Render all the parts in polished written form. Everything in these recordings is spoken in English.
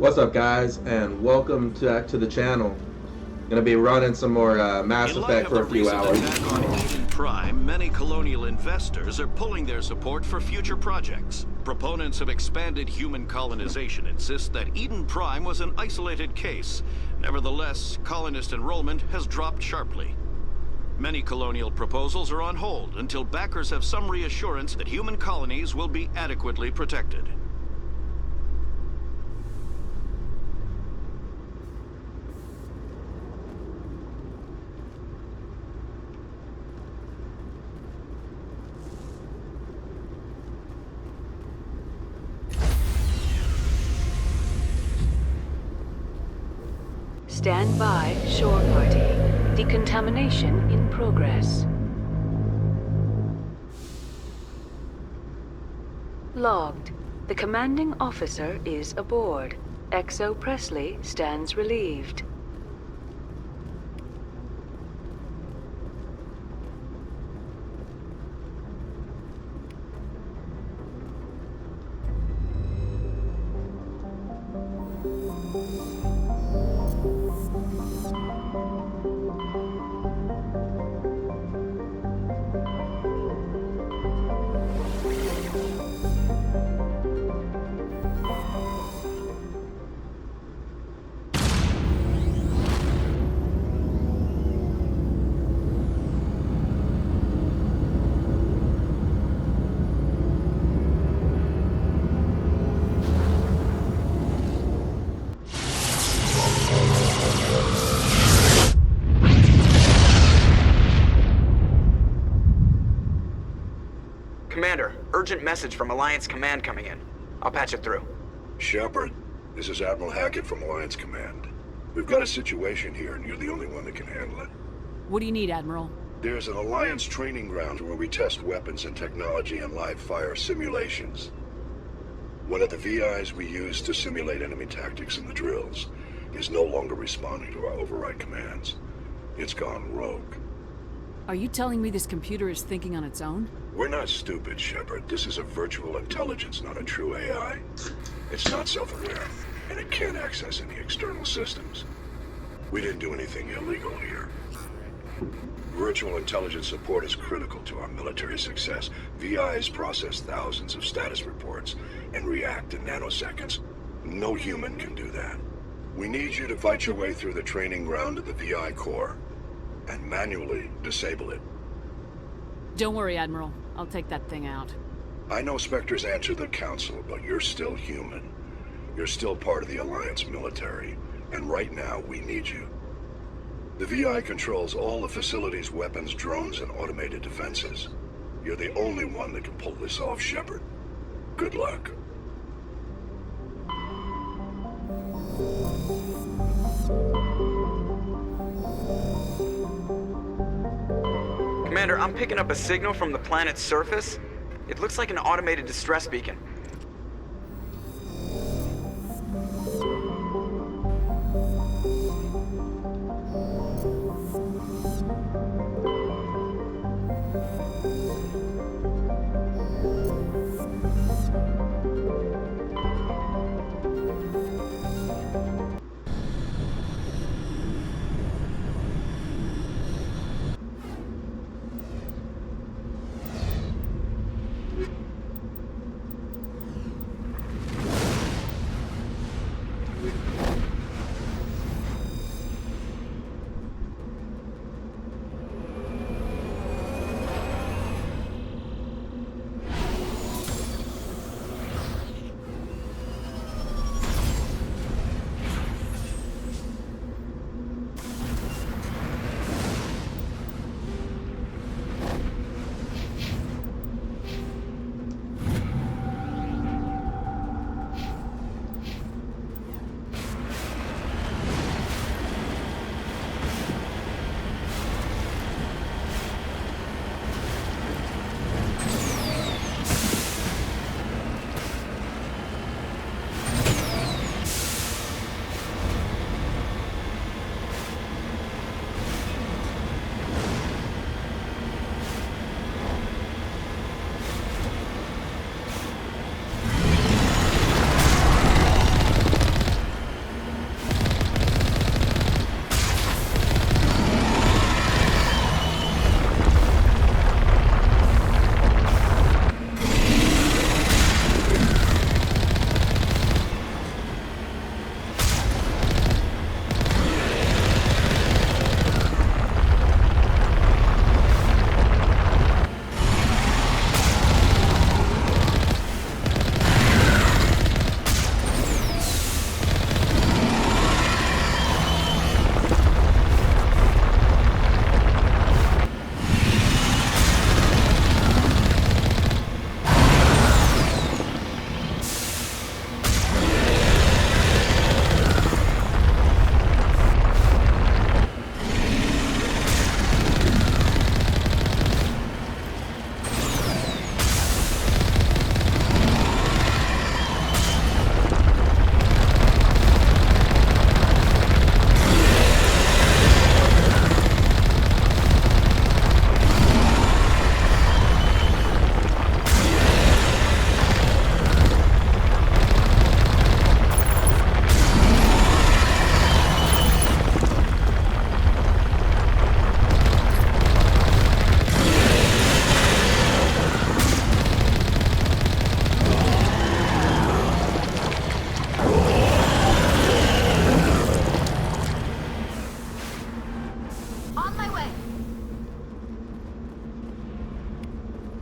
What's up, guys, and welcome back to the channel. Gonna be running some more Mass In light Effect of for the a few recent hours. attack on Eden Prime, many colonial investors are pulling their support for future projects. Proponents of expanded human colonization insist that Eden Prime was an isolated case. Nevertheless, colonist enrollment has dropped sharply. Many colonial proposals are on hold until backers have some reassurance that human colonies will be adequately protected. Stand by, shore party. Decontamination in progress. Logged. The commanding officer is aboard. XO Presley stands relieved. Commander, urgent message from Alliance Command coming in. I'll patch it through. Shepard, this is Admiral Hackett from Alliance Command. We've got a situation here, and you're the only one that can handle it. What do you need, Admiral? There's an Alliance training ground where we test weapons and technology in live-fire simulations. One of the VIs we use to simulate enemy tactics in the drills is no longer responding to our override commands. It's gone rogue. Are you telling me this computer is thinking on its own? We're not stupid, Shepard. This is a virtual intelligence, not a true AI. It's not self-aware, and it can't access any external systems. We didn't do anything illegal here. Virtual intelligence support is critical to our military success. VIs process thousands of status reports and react in nanoseconds. No human can do that. We need you to fight your way through the training ground of the VI core and manually disable it. Don't worry, Admiral. I'll take that thing out. I know Spectres answer the Council, but you're still human. You're still part of the Alliance military, and right now we need you. The VI controls all the facility's weapons, drones, and automated defenses. You're the only one that can pull this off, Shepard. Good luck. Commander, I'm picking up a signal from the planet's surface. It looks like an automated distress beacon.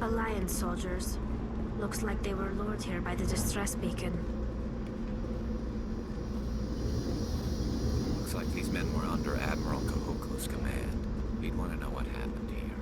Alliance soldiers. Looks like they were lured here by the distress beacon. Looks like these men were under Admiral Kahuku's command. He'd want to know what happened here.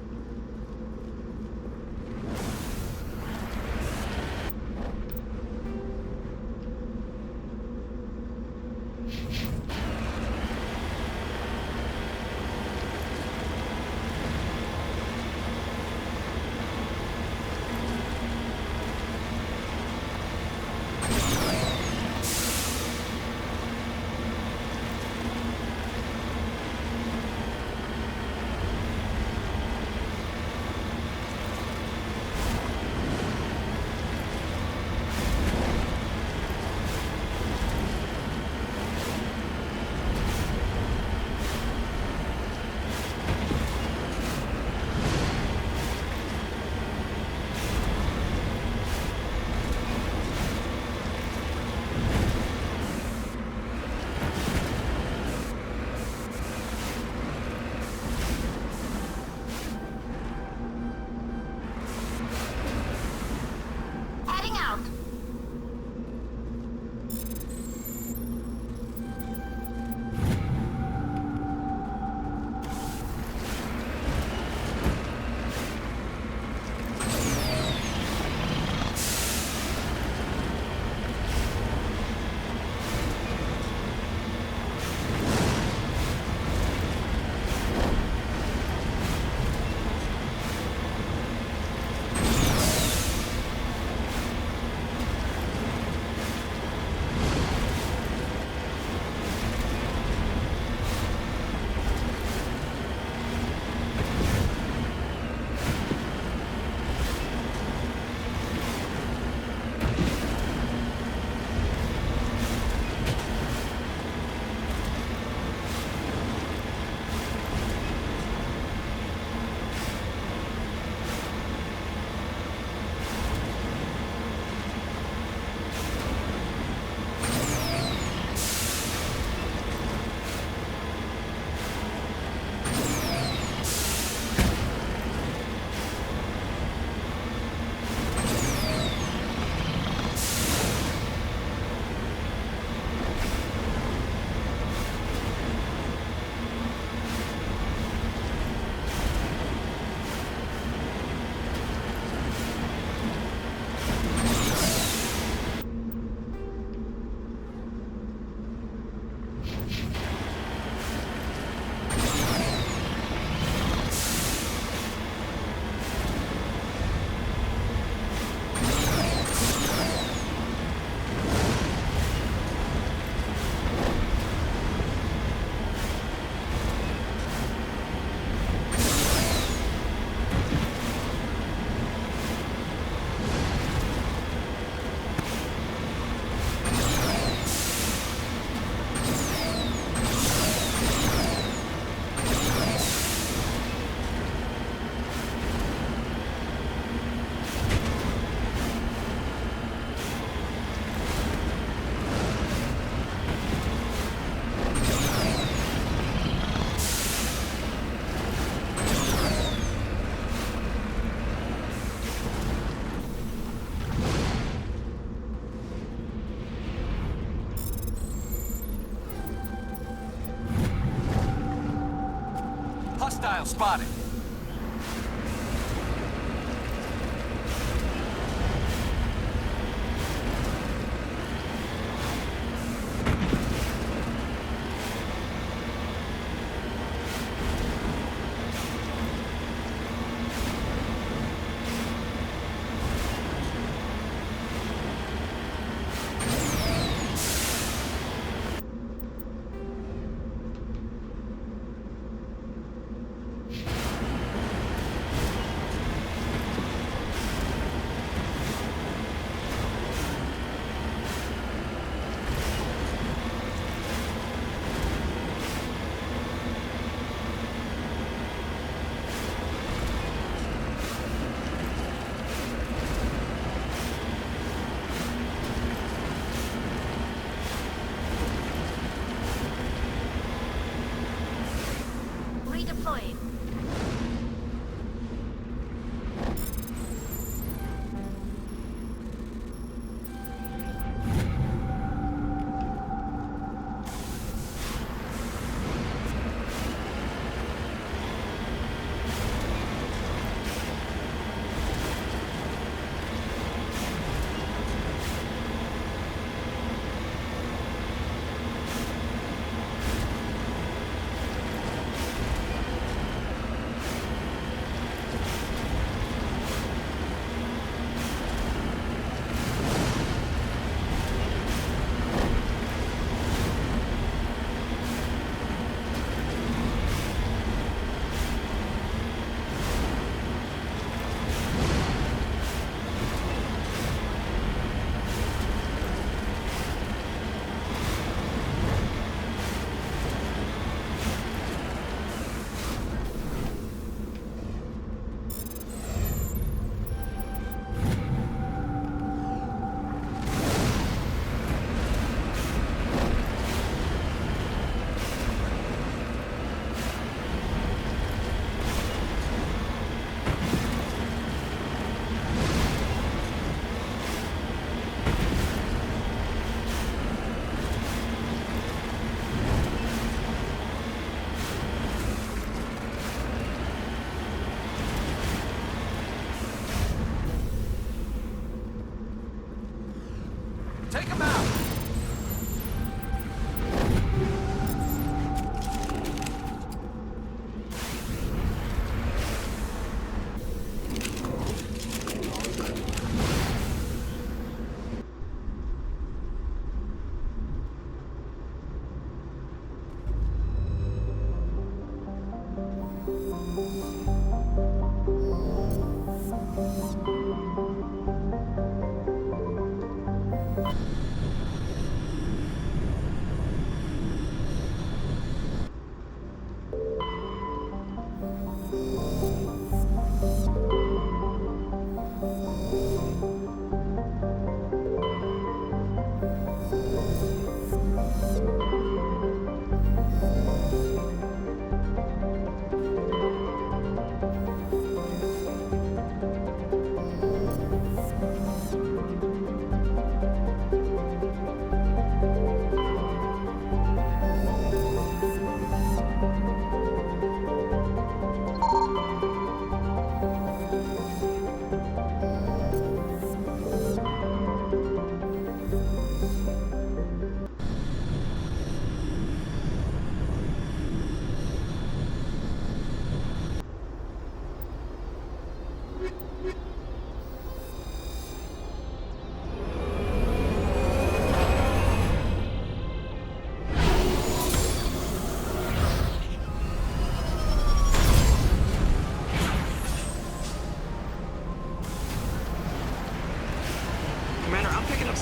Hostile spotted.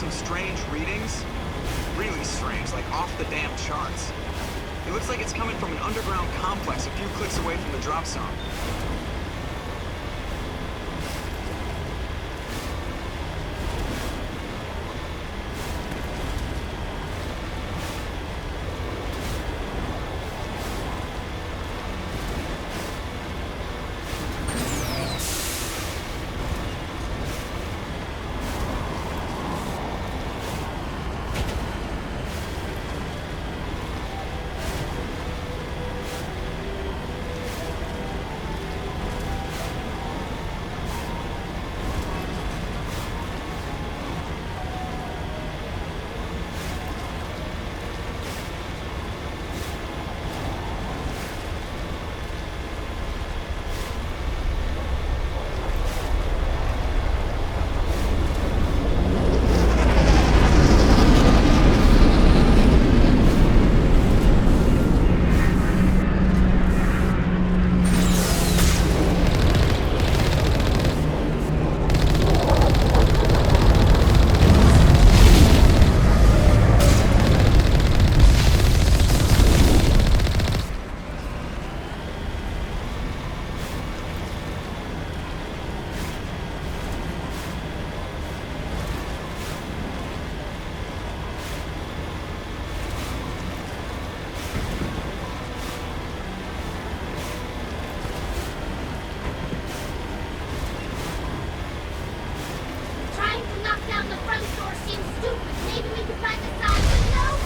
some strange readings. Really strange, like off the damn charts. It looks like it's coming from an underground complex a few clicks away from the drop zone. Trying to knock down the front door seems stupid. Maybe we could find the side window?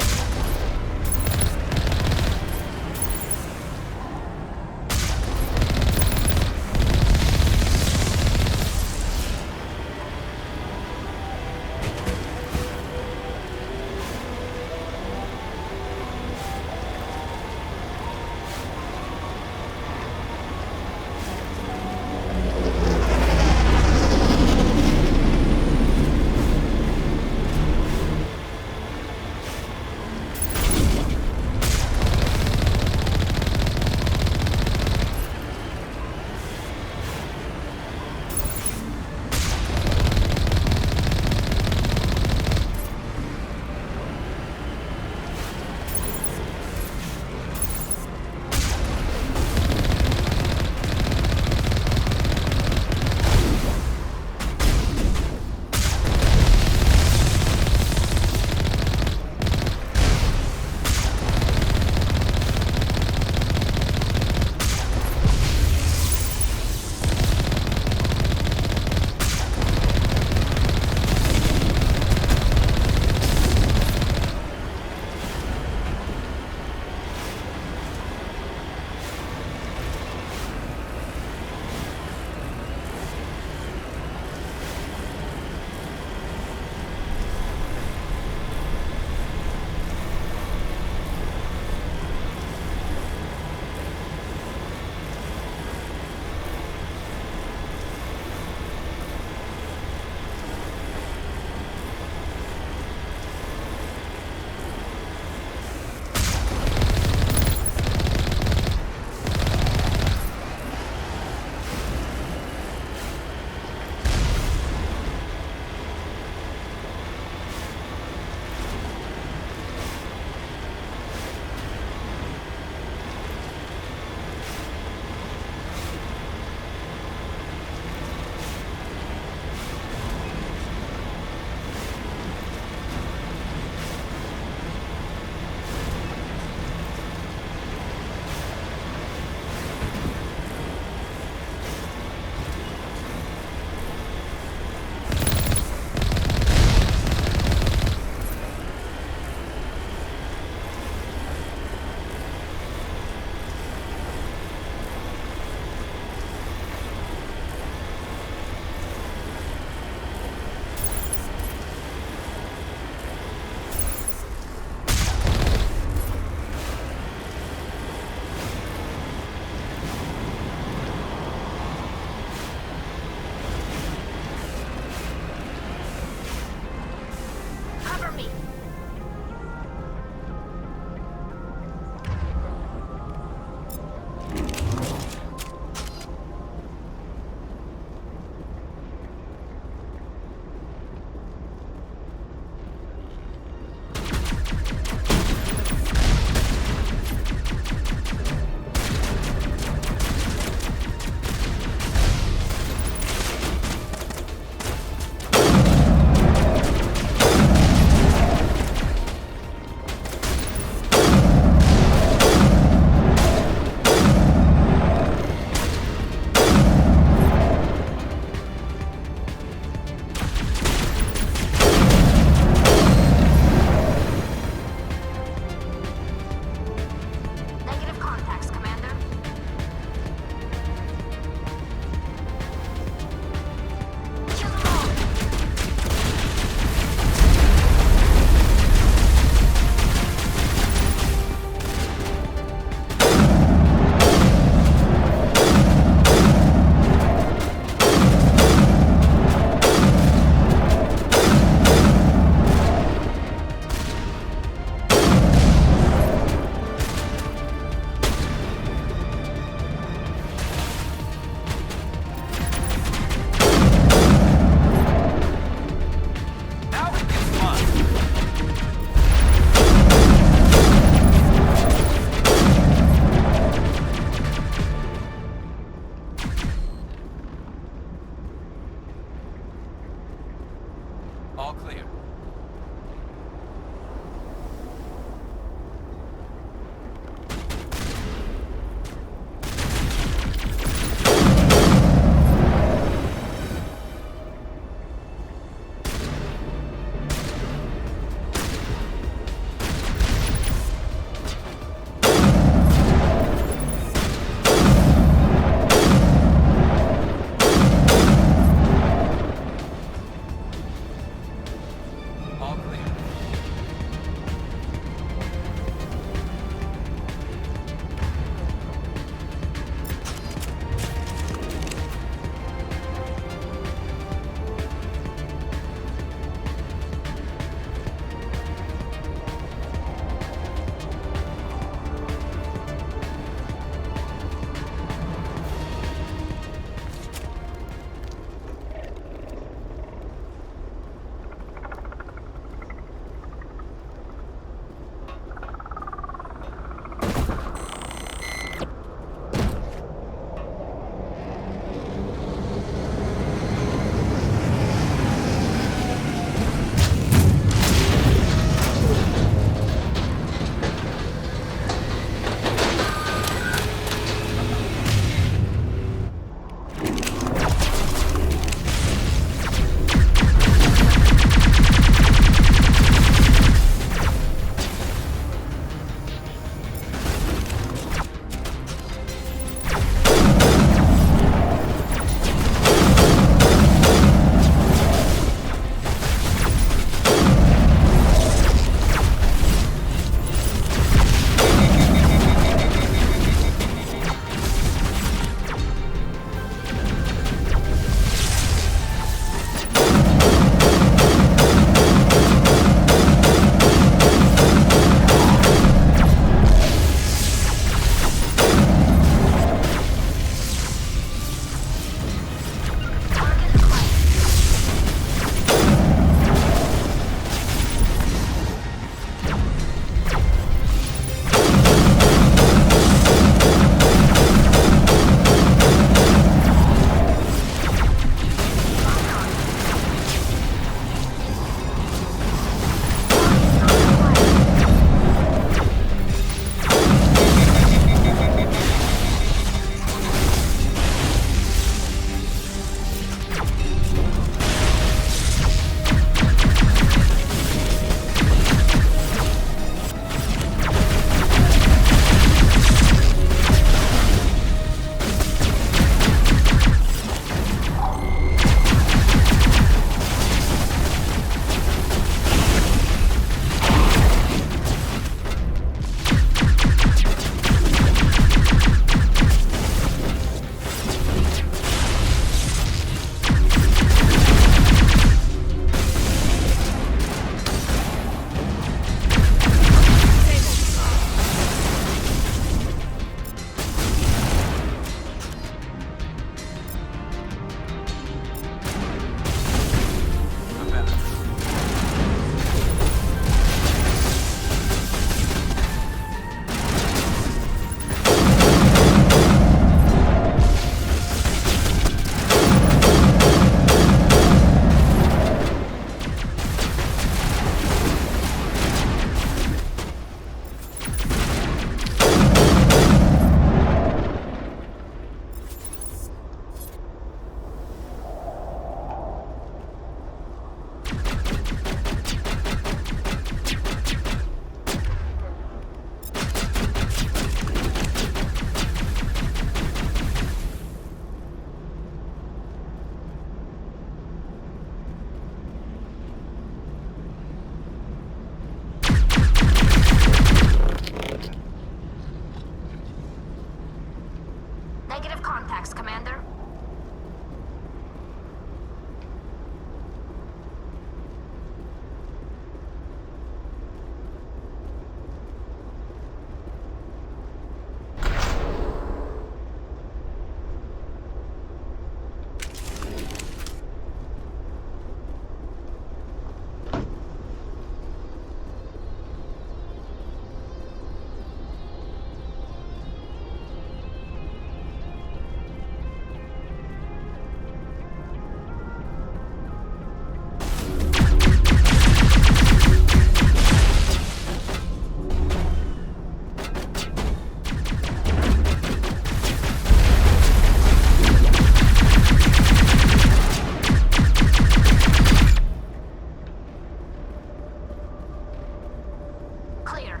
Clear.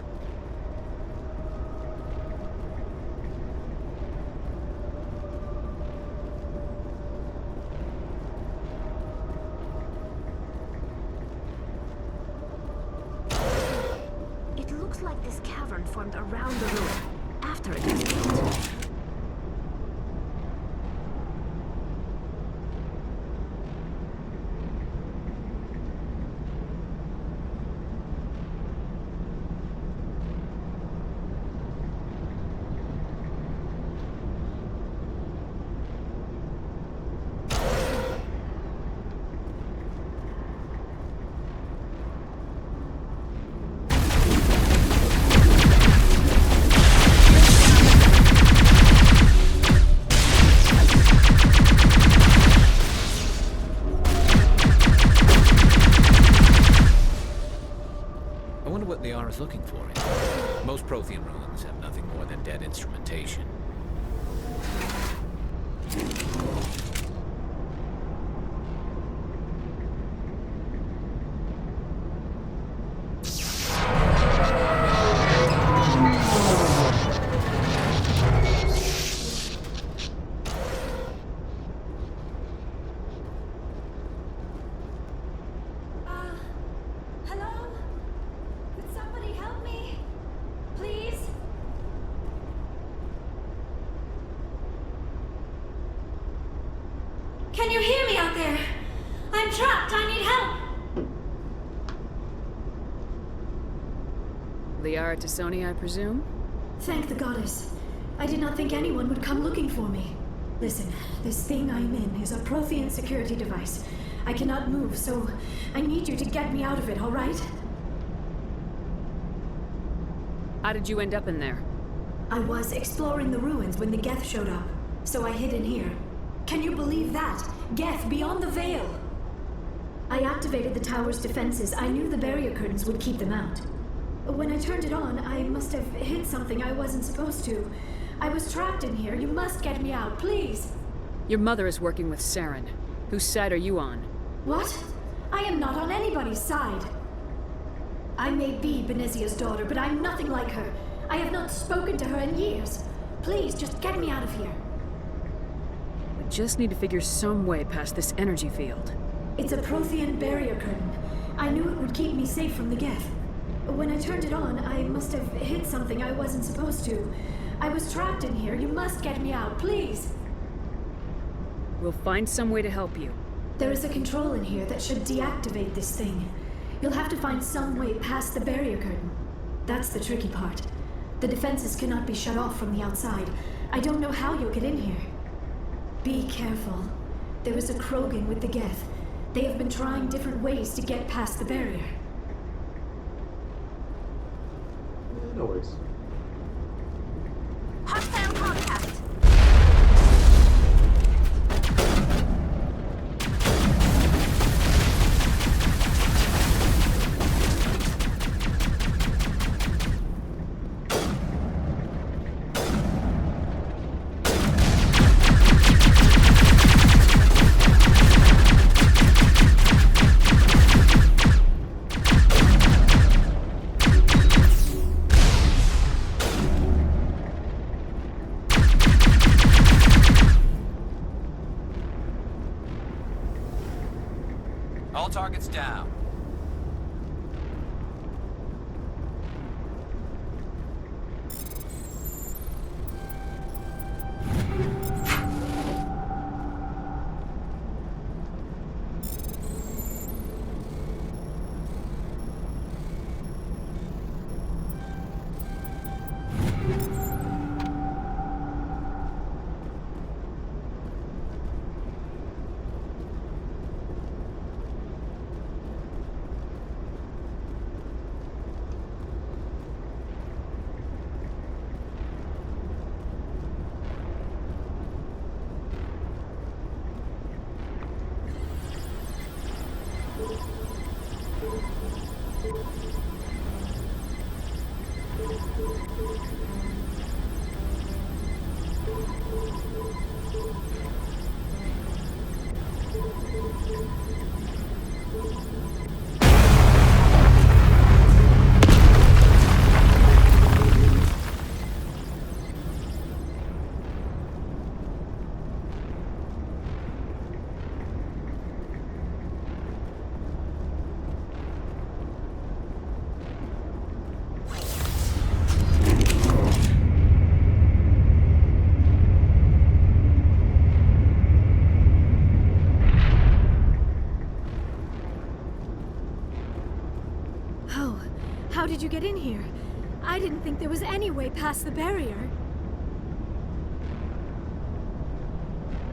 It looks like this cavern formed around the ruin after it was built. I wonder what Liara is looking for here. Most Prothean ruins have nothing more than dead instrumentation. Hello? Could somebody help me? Please? Can you hear me out there? I'm trapped. I need help. Liara Tassoni, I presume? Thank the goddess. I did not think anyone would come looking for me. Listen, this thing I'm in is a Prothean security device. I cannot move, so I need you to get me out of it, all right? How did you end up in there? I was exploring the ruins when the Geth showed up, so I hid in here. Can you believe that? Geth beyond the veil! I activated the tower's defenses. I knew the barrier curtains would keep them out. When I turned it on, I must have hit something I wasn't supposed to. I was trapped in here. You must get me out, please! Your mother is working with Saren. Whose side are you on? What? I am not on anybody's side. I may be Benezia's daughter, but I'm nothing like her. I have not spoken to her in years. Please, just get me out of here. We just need to figure some way past this energy field. It's a Prothean barrier curtain. I knew it would keep me safe from the Geth. When I turned it on, I must have hit something I wasn't supposed to. I was trapped in here. You must get me out, please! We'll find some way to help you. There is a control in here that should deactivate this thing. You'll have to find some way past the barrier curtain. That's the tricky part. The defenses cannot be shut off from the outside. I don't know how you'll get in here. Be careful. There was a Krogan with the Geth. They have been trying different ways to get past the barrier. No worries. Hostile contact. All targets down. you get in here? I didn't think there was any way past the barrier.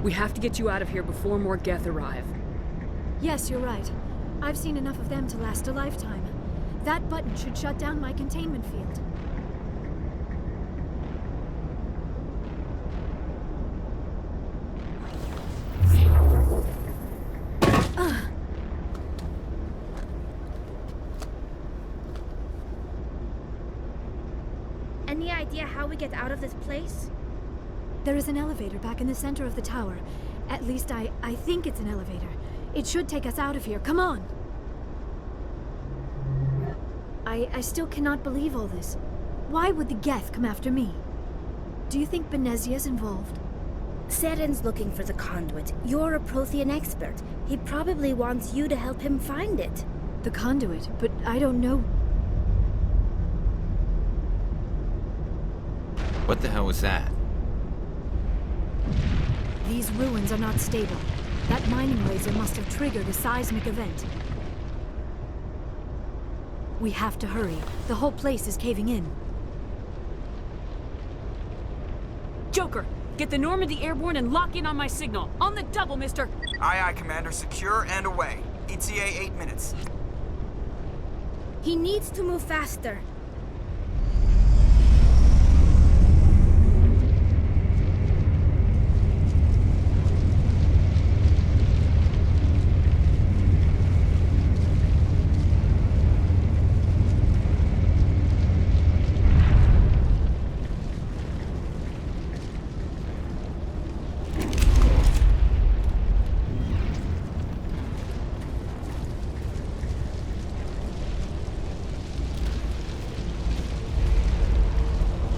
We have to get you out of here before more Geth arrive. Yes, you're right. I've seen enough of them to last a lifetime. That button should shut down my containment field. Any idea how we get out of this place? There is an elevator back in the center of the tower. At least I think it's an elevator. It should take us out of here. Come on! I still cannot believe all this. Why would the Geth come after me? Do you think Benezia's involved? Seren's looking for the conduit. You're a Prothean expert. He probably wants you to help him find it. The conduit? But I don't know. What the hell was that? These ruins are not stable. That mining laser must have triggered a seismic event. We have to hurry. The whole place is caving in. Joker, get the Normandy airborne and lock in on my signal. On the double, mister! Aye, aye, Commander. Secure and away. ETA 8 minutes. He needs to move faster.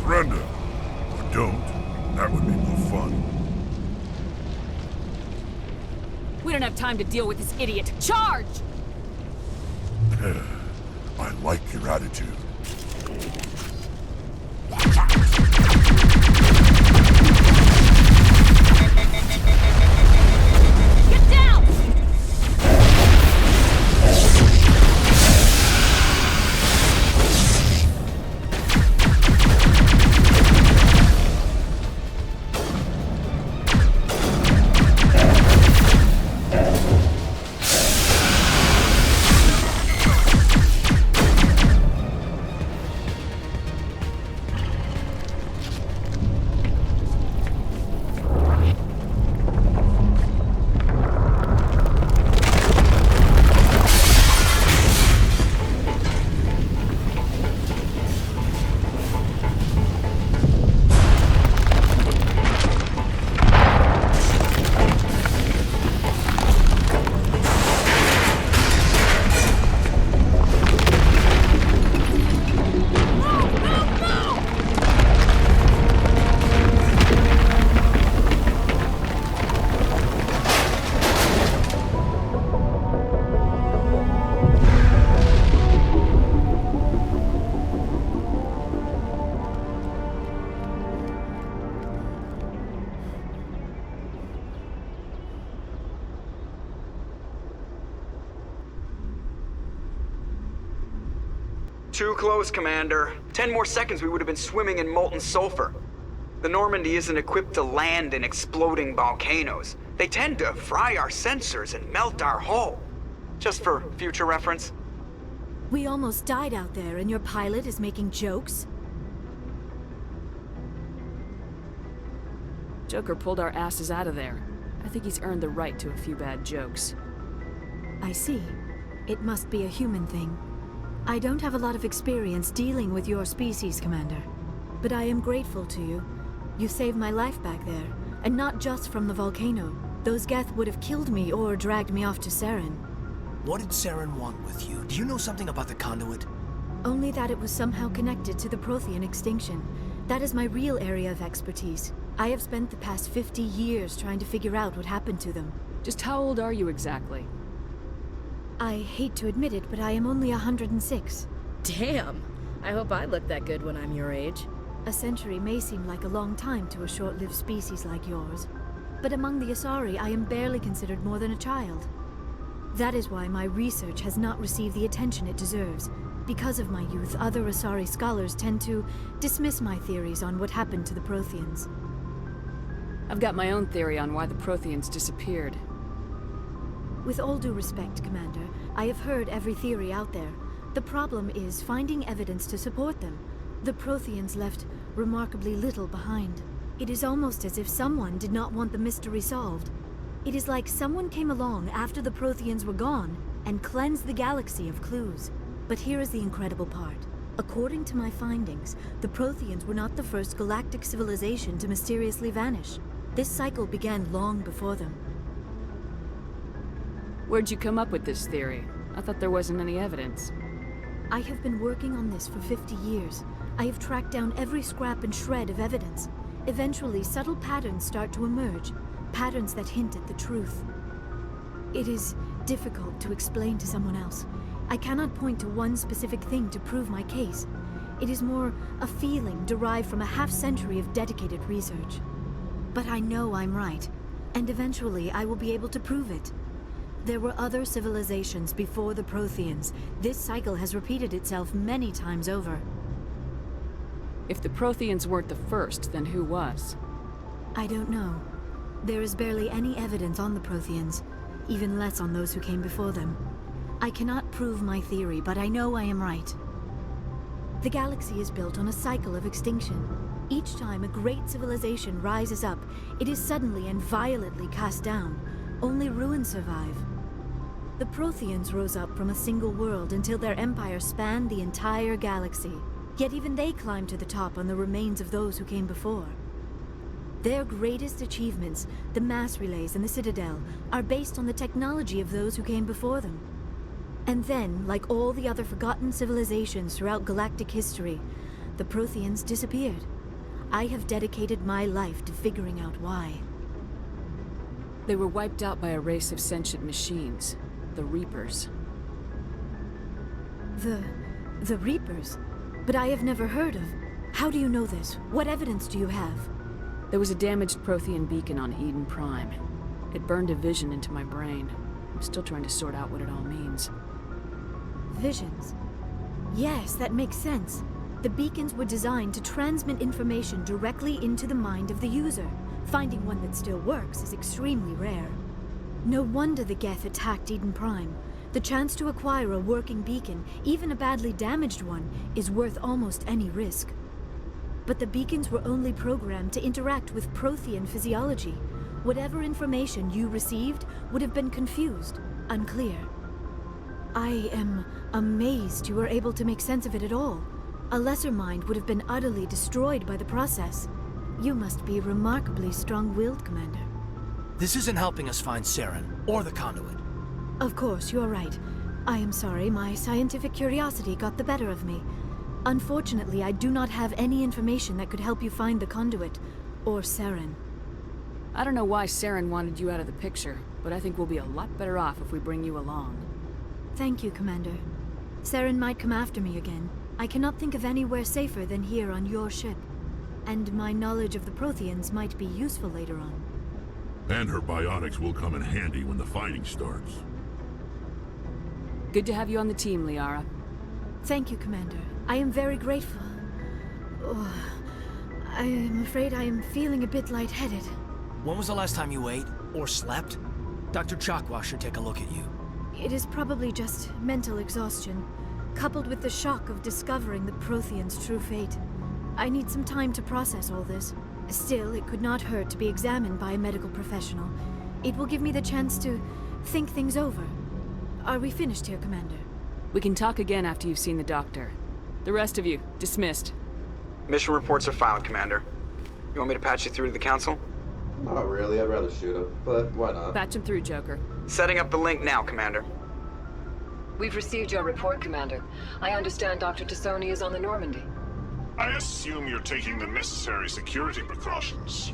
Surrender. Or don't. That would be more fun. We don't have time to deal with this idiot. Charge! I like your attitude. Get down! Too close, Commander. 10 more seconds we would have been swimming in molten sulfur. The Normandy isn't equipped to land in exploding volcanoes. They tend to fry our sensors and melt our hull. Just for future reference. We almost died out there, and your pilot is making jokes? Joker pulled our asses out of there. I think he's earned the right to a few bad jokes. I see. It must be a human thing. I don't have a lot of experience dealing with your species, Commander. But I am grateful to you. You saved my life back there, and not just from the volcano. Those Geth would have killed me or dragged me off to Saren. What did Saren want with you? Do you know something about the conduit? Only that it was somehow connected to the Prothean extinction. That is my real area of expertise. I have spent the past 50 years trying to figure out what happened to them. Just how old are you exactly? I hate to admit it, but I am only 106. Damn! I hope I look that good when I'm your age. A century may seem like a long time to a short-lived species like yours. But among the Asari, I am barely considered more than a child. That is why my research has not received the attention it deserves. Because of my youth, other Asari scholars tend to dismiss my theories on what happened to the Protheans. I've got my own theory on why the Protheans disappeared. With all due respect, Commander, I have heard every theory out there. The problem is finding evidence to support them. The Protheans left remarkably little behind. It is almost as if someone did not want the mystery solved. It is like someone came along after the Protheans were gone and cleansed the galaxy of clues. But here is the incredible part. According to my findings, the Protheans were not the first galactic civilization to mysteriously vanish. This cycle began long before them. Where'd you come up with this theory? I thought there wasn't any evidence. I have been working on this for 50 years. I have tracked down every scrap and shred of evidence. Eventually, subtle patterns start to emerge, patterns that hint at the truth. It is difficult to explain to someone else. I cannot point to one specific thing to prove my case. It is more a feeling derived from a half-century of dedicated research. But I know I'm right, and eventually I will be able to prove it. There were other civilizations before the Protheans. This cycle has repeated itself many times over. If the Protheans weren't the first, then who was? I don't know. There is barely any evidence on the Protheans, even less on those who came before them. I cannot prove my theory, but I know I am right. The galaxy is built on a cycle of extinction. Each time a great civilization rises up, it is suddenly and violently cast down. Only ruins survive. The Protheans rose up from a single world until their empire spanned the entire galaxy. Yet even they climbed to the top on the remains of those who came before. Their greatest achievements, the mass relays and the Citadel, are based on the technology of those who came before them. And then, like all the other forgotten civilizations throughout galactic history, the Protheans disappeared. I have dedicated my life to figuring out why. They were wiped out by a race of sentient machines, the Reapers. The Reapers? But I have never heard of. How do you know this? What evidence do you have? There was a damaged Prothean beacon on Eden Prime. It burned a vision into my brain. I'm still trying to sort out what it all means. Visions? Yes, that makes sense. The beacons were designed to transmit information directly into the mind of the user. Finding one that still works is extremely rare. No wonder the Geth attacked Eden Prime. The chance to acquire a working beacon, even a badly damaged one, is worth almost any risk. But the beacons were only programmed to interact with Prothean physiology. Whatever information you received would have been confused, unclear. I am amazed you were able to make sense of it at all. A lesser mind would have been utterly destroyed by the process. You must be remarkably strong-willed, Commander. This isn't helping us find Saren, or the conduit. Of course, you're right. I am sorry, my scientific curiosity got the better of me. Unfortunately, I do not have any information that could help you find the conduit, or Saren. I don't know why Saren wanted you out of the picture, but I think we'll be a lot better off if we bring you along. Thank you, Commander. Saren might come after me again. I cannot think of anywhere safer than here on your ship. And my knowledge of the Protheans might be useful later on. And her biotics will come in handy when the fighting starts. Good to have you on the team, Liara. Thank you, Commander. I am very grateful. Oh, I am afraid I am feeling a bit lightheaded. When was the last time you ate, or slept? Dr. Chakwa should take a look at you. It is probably just mental exhaustion, coupled with the shock of discovering the Protheans' true fate. I need some time to process all this. Still, it could not hurt to be examined by a medical professional. It will give me the chance to think things over. Are we finished here, Commander? We can talk again after you've seen the doctor. The rest of you, dismissed. Mission reports are filed, Commander. You want me to patch you through to the Council? Not really, I'd rather shoot him, but why not? Patch him through, Joker. Setting up the link now, Commander. We've received your report, Commander. I understand Dr. Tassoni is on the Normandy. I assume you're taking the necessary security precautions.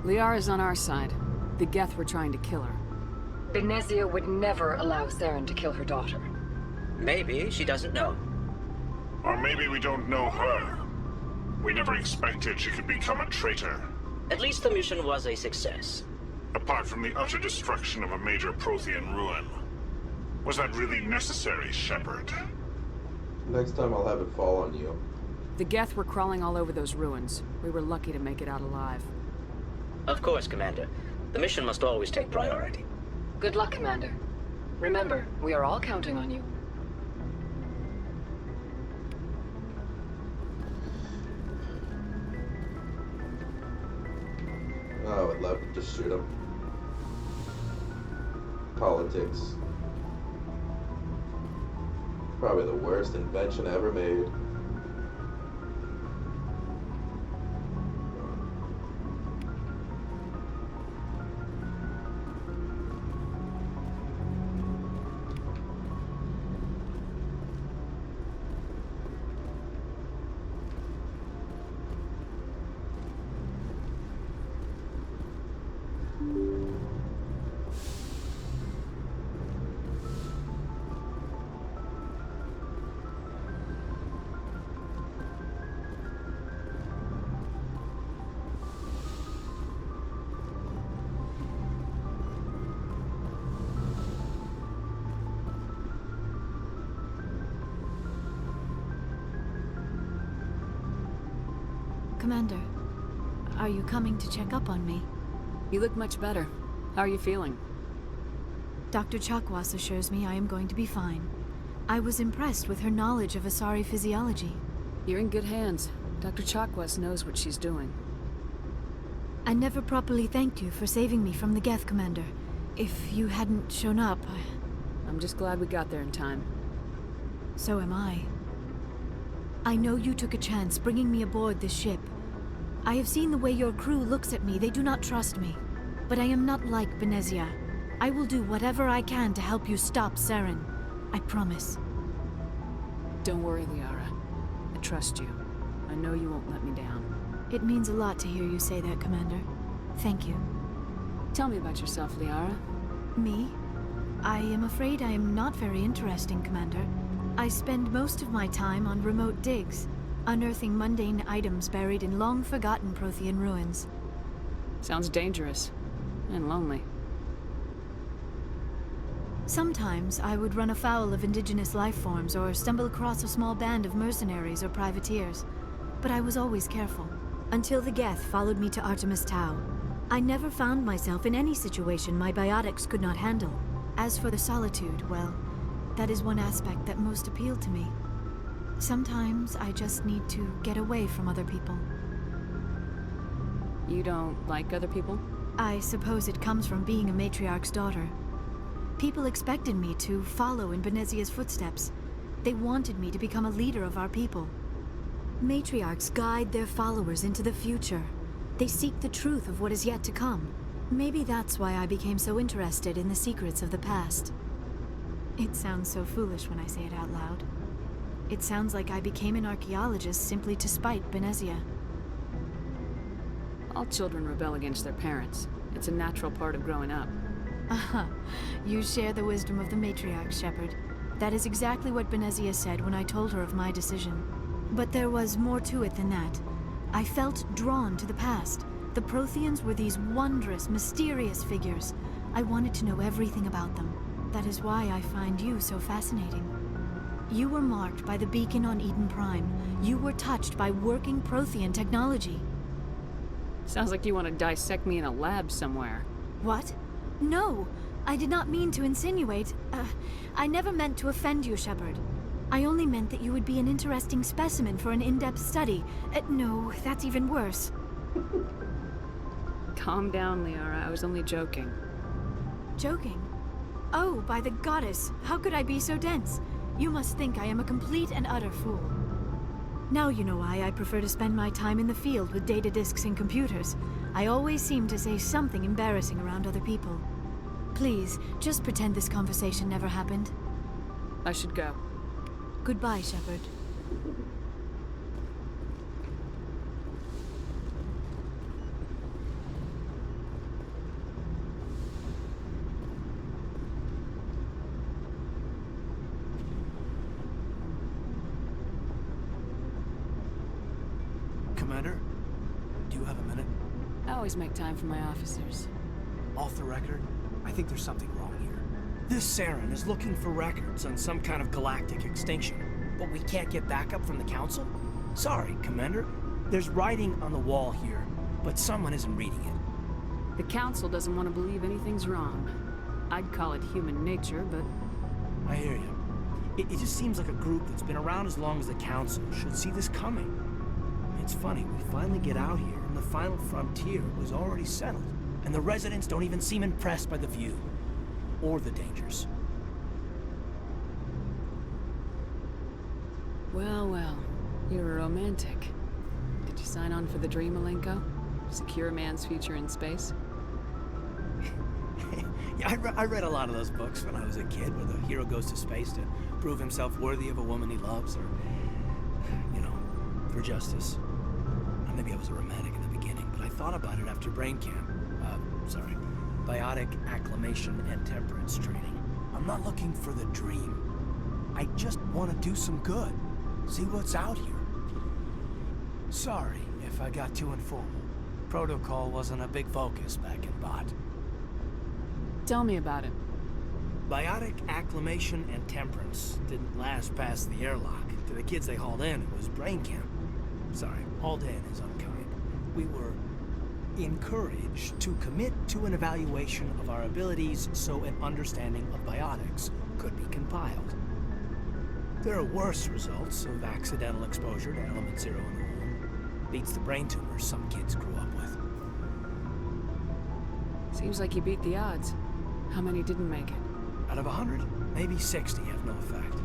Liara's on our side. The Geth were trying to kill her. Benezia would never allow Saren to kill her daughter. Maybe she doesn't know. Or maybe we don't know her. We never expected she could become a traitor. At least the mission was a success. Apart from the utter destruction of a major Prothean ruin. Was that really necessary, Shepard? Next time I'll have it fall on you. The Geth were crawling all over those ruins. We were lucky to make it out alive. Of course, Commander. The mission must always take priority. Good luck, Commander. Remember, we are all counting on you. Oh, I would love to just shoot him. Politics. Probably the worst invention ever made. Commander, are you coming to check up on me? You look much better. How are you feeling? Dr. Chakwas assures me I am going to be fine. I was impressed with her knowledge of Asari physiology. You're in good hands. Dr. Chakwas knows what she's doing. I never properly thanked you for saving me from the Geth, Commander. If you hadn't shown up, I'm just glad we got there in time. So am I. I know you took a chance bringing me aboard this ship. I have seen the way your crew looks at me. They do not trust me. But I am not like Benezia. I will do whatever I can to help you stop Saren. I promise. Don't worry, Liara. I trust you. I know you won't let me down. It means a lot to hear you say that, Commander. Thank you. Tell me about yourself, Liara. Me? I am afraid I am not very interesting, Commander. I spend most of my time on remote digs, unearthing mundane items buried in long-forgotten Prothean ruins. Sounds dangerous. And lonely. Sometimes I would run afoul of indigenous life forms or stumble across a small band of mercenaries or privateers. But I was always careful. Until the Geth followed me to Artemis Tau. I never found myself in any situation my biotics could not handle. As for the solitude, well, that is one aspect that most appealed to me. Sometimes I just need to get away from other people. You don't like other people? I suppose it comes from being a matriarch's daughter. People expected me to follow in Benezia's footsteps. They wanted me to become a leader of our people. Matriarchs guide their followers into the future. They seek the truth of what is yet to come. Maybe that's why I became so interested in the secrets of the past. It sounds so foolish when I say it out loud. It sounds like I became an archaeologist simply to spite Benezia. All children rebel against their parents. It's a natural part of growing up. Aha, you share the wisdom of the matriarch, Shepard. That is exactly what Benezia said when I told her of my decision. But there was more to it than that. I felt drawn to the past. The Protheans were these wondrous, mysterious figures. I wanted to know everything about them. That is why I find you so fascinating. You were marked by the beacon on Eden Prime. You were touched by working Prothean technology. Sounds like you want to dissect me in a lab somewhere. What? No, I did not mean to insinuate. I never meant to offend you, Shepard. I only meant that you would be an interesting specimen for an in-depth study. No, that's even worse. Calm down, Liara. I was only joking. Joking? Oh, by the goddess, how could I be so dense? You must think I am a complete and utter fool. Now you know why I prefer to spend my time in the field with data disks and computers. I always seem to say something embarrassing around other people. Please, just pretend this conversation never happened. I should go. Goodbye, Shepard. Commander, do you have a minute? I always make time for my officers. Off the record, I think there's something wrong here. This Saren is looking for records on some kind of galactic extinction. But we can't get backup from the Council? Sorry, Commander. There's writing on the wall here, but someone isn't reading it. The Council doesn't want to believe anything's wrong. I'd call it human nature, but... I hear you. It just seems like a group that's been around as long as the Council should see this coming. It's funny, we finally get out here, and the final frontier was already settled. And the residents don't even seem impressed by the view. Or the dangers. Well, well. You're a romantic. Did you sign on for the dream, Malenko? Secure a man's future in space? Yeah, I read a lot of those books when I was a kid, where the hero goes to space to prove himself worthy of a woman he loves, or, you know, for justice. Or maybe I was a romantic in the beginning, but I thought about it after brain camp. Biotic acclimation and temperance training. I'm not looking for the dream. I just want to do some good. See what's out here. Sorry if I got too informal. Protocol wasn't a big focus back in Bot. Tell me about it. Biotic acclimation and temperance didn't last past the airlock. To the kids they hauled in, it was brain camp. Sorry, hauled in is unkind. We were encouraged to commit to an evaluation of our abilities so an understanding of biotics could be compiled. There are worse results of accidental exposure to element 0 in the womb. Beats the brain tumors some kids grew up with. Seems like you beat the odds. How many didn't make it? Out of 100, maybe 60 have no effect.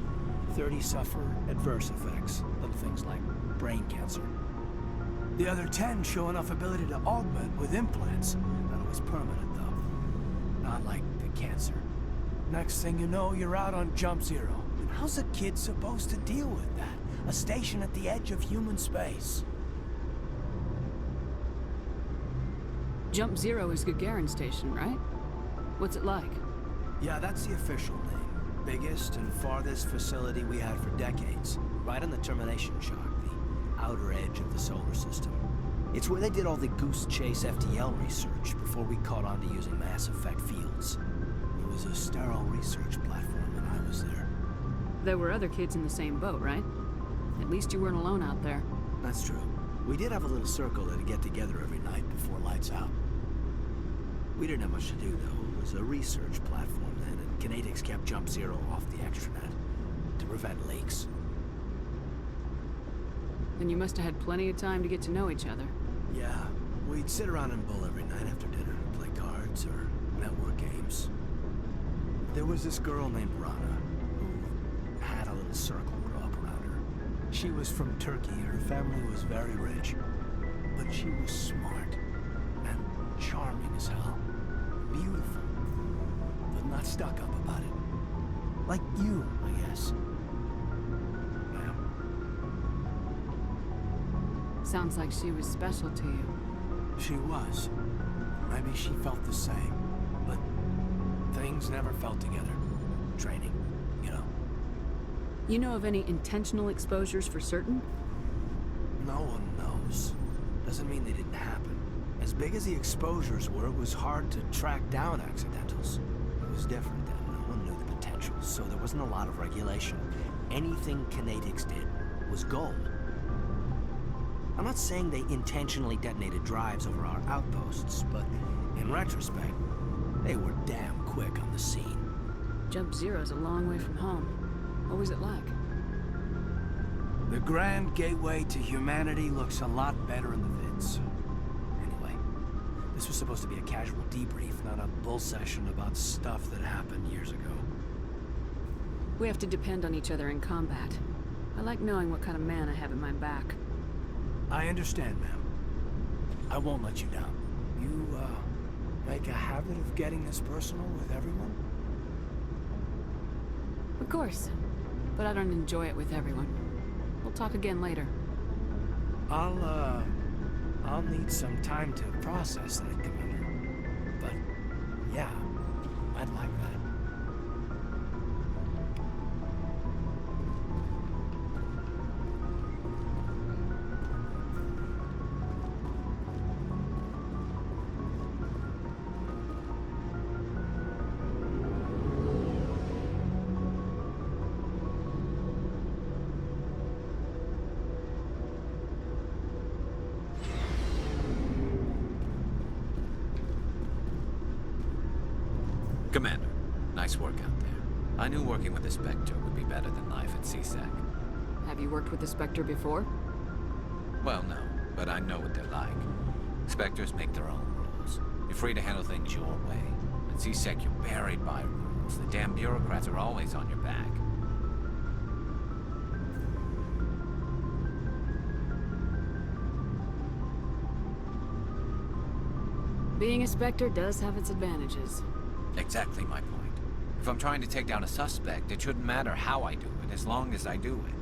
30 suffer adverse effects, little things like brain cancer. The other 10 show enough ability to augment with implants. Not always permanent, though. Not like the cancer. Next thing you know, you're out on Jump Zero. And how's a kid supposed to deal with that? A station at the edge of human space. Jump Zero is Gagarin Station, right? What's it like? Yeah, that's the official name. Biggest and farthest facility we had for decades. Right on the termination shock, the outer edge of the solar system. It's where they did all the Goose Chase FTL research before we caught on to using mass effect fields. It was a sterile research platform when I was there. There were other kids in the same boat, right? At least you weren't alone out there. That's true. We did have a little circle that'd get together every night before lights out. We didn't have much to do, though. It was a research platform then, and Kinetics kept Jump Zero off the extranet to prevent leaks. Then you must have had plenty of time to get to know each other. Yeah, we'd sit around and bull every night after dinner, play cards or network games. There was this girl named Rana, who had a little circle grow up around her. She was from Turkey, her family was very rich, but she was smart and charming as hell. Beautiful, but not stuck up about it. Like you, I guess. Yeah. Sounds like she was special to you. She was. Maybe she felt the same, but things never felt together. Training, you know. You know of any intentional exposures for certain? No one knows. Doesn't mean they didn't happen. As big as the exposures were, it was hard to track down accidentals. It was different then. No one knew the potential, so there wasn't a lot of regulation. Anything Kinetics did was gold. I'm not saying they intentionally detonated drives over our outposts, but in retrospect, they were damn quick on the scene. Jump Zero's a long way from home. What was it like? The grand gateway to humanity looks a lot better in the vids. Anyway, this was supposed to be a casual debrief, not a bull session about stuff that happened years ago. We have to depend on each other in combat. I like knowing what kind of man I have in my back. I understand, ma'am. I won't let you down. You, make a habit of getting this personal with everyone? Of course. But I don't enjoy it with everyone. We'll talk again later. I'll need some time to process that, Commander. But, yeah, I'd like that. Commander, nice work out there. I knew working with the Spectre would be better than life at CSEC. Have you worked with the Spectre before? Well, no, but I know what they're like. Spectres make their own rules. You're free to handle things your way. At CSEC, you're buried by rules. The damn bureaucrats are always on your back. Being a Spectre does have its advantages. Exactly my point. If I'm trying to take down a suspect, it shouldn't matter how I do it, as long as I do it.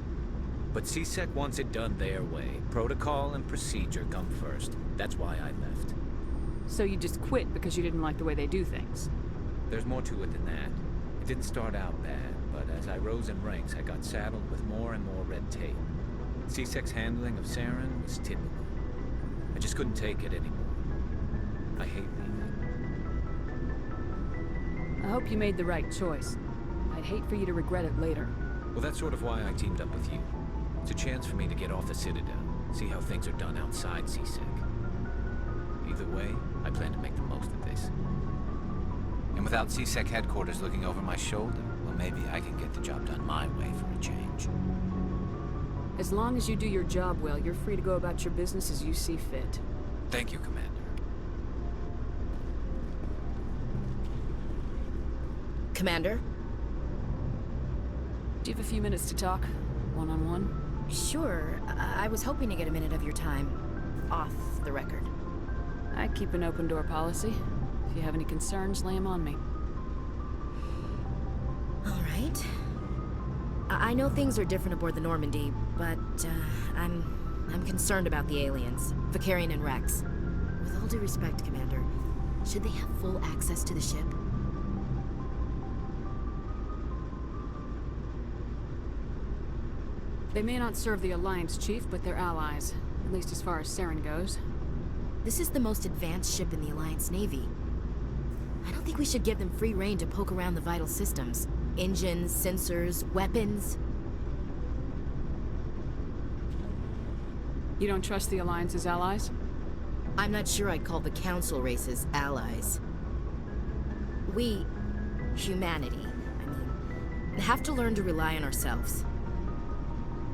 But CSEC wants it done their way. Protocol and procedure come first. That's why I left. So you just quit because you didn't like the way they do things? There's more to it than that. It didn't start out bad, but as I rose in ranks, I got saddled with more and more red tape. CSEC's handling of Saren was typical. I just couldn't take it anymore. I hate leaving. I hope you made the right choice. I'd hate for you to regret it later. Well, that's sort of why I teamed up with you. It's a chance for me to get off the Citadel, see how things are done outside CSEC. Either way, I plan to make the most of this. And without CSEC headquarters looking over my shoulder, well, maybe I can get the job done my way for a change. As long as you do your job well, you're free to go about your business as you see fit. Thank you, Commander. Commander? Do you have a few minutes to talk? One-on-one? Sure. I was hoping to get a minute of your time. Off the record. I keep an open door policy. If you have any concerns, lay them on me. All right. I know things are different aboard the Normandy, but I'm concerned about the aliens, Vakarian and Rex. With all due respect, Commander, should they have full access to the ship? They may not serve the Alliance, Chief, but they're allies. At least as far as Saren goes. This is the most advanced ship in the Alliance Navy. I don't think we should give them free rein to poke around the vital systems. Engines, sensors, weapons. You don't trust the Alliance's allies? I'm not sure I'd call the Council races allies. We, humanity, have to learn to rely on ourselves.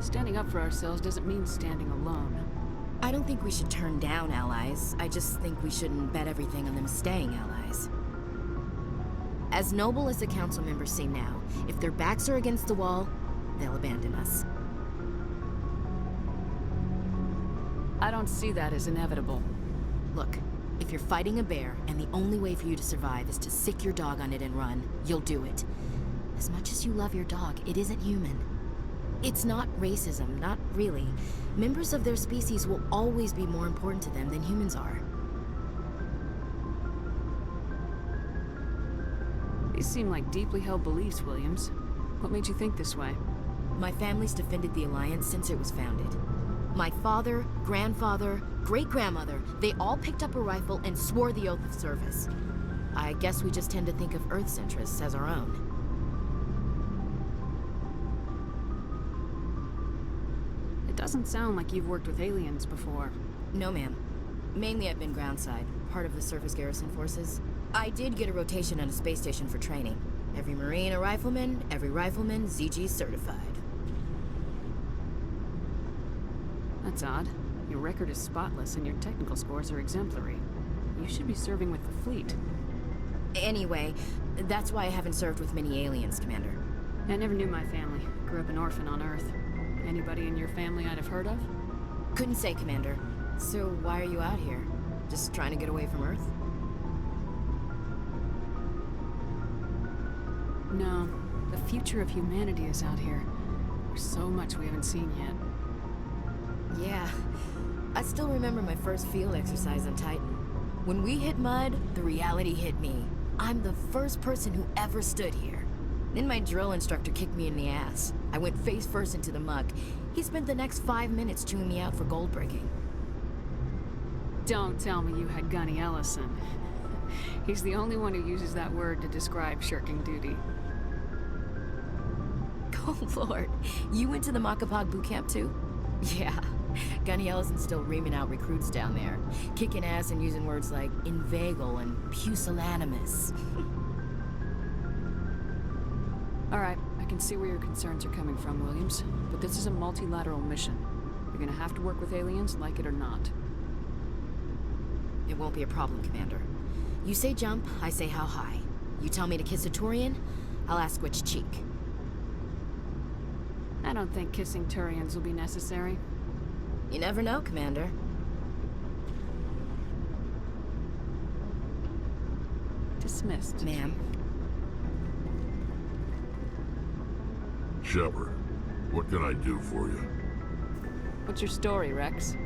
Standing up for ourselves doesn't mean standing alone. I don't think we should turn down allies. I just think we shouldn't bet everything on them staying allies. As noble as the council members seem now, if their backs are against the wall, they'll abandon us. I don't see that as inevitable. Look, if you're fighting a bear and the only way for you to survive is to sick your dog on it and run, you'll do it. As much as you love your dog, it isn't human. It's not racism, not really. Members of their species will always be more important to them than humans are. These seem like deeply held beliefs, Williams. What made you think this way? My family's defended the Alliance since it was founded. My father, grandfather, great-grandmother, they all picked up a rifle and swore the oath of service. I guess we just tend to think of Earth's interests as our own. It doesn't sound like you've worked with aliens before. No, ma'am. Mainly I've been groundside, part of the surface garrison forces. I did get a rotation on a space station for training. Every Marine a rifleman, every rifleman ZG certified. That's odd. Your record is spotless and your technical scores are exemplary. You should be serving with the fleet. Anyway, that's why I haven't served with many aliens, Commander. I never knew my family. Grew up an orphan on Earth. Anybody in your family I'd have heard of? Couldn't say, Commander. So why are you out here? Just trying to get away from Earth? No. The future of humanity is out here. There's so much we haven't seen yet. Yeah. I still remember my first field exercise on Titan. When we hit mud, the reality hit me. I'm the first person who ever stood here. Then my drill instructor kicked me in the ass. I went face first into the muck. He spent the next 5 minutes chewing me out for gold breaking. Don't tell me you had Gunny Ellison. He's the only one who uses that word to describe shirking duty. Oh, Lord. You went to the Makapog boot camp, too? Yeah. Gunny Ellison's still reaming out recruits down there. Kicking ass and using words like inveigle and pusillanimous. Alright, I can see where your concerns are coming from, Williams. But this is a multilateral mission. You're gonna have to work with aliens, like it or not. It won't be a problem, Commander. You say jump, I say how high. You tell me to kiss a Turian, I'll ask which cheek. I don't think kissing Turians will be necessary. You never know, Commander. Dismissed. Ma'am. Shepard, what can I do for you? What's your story, Rex?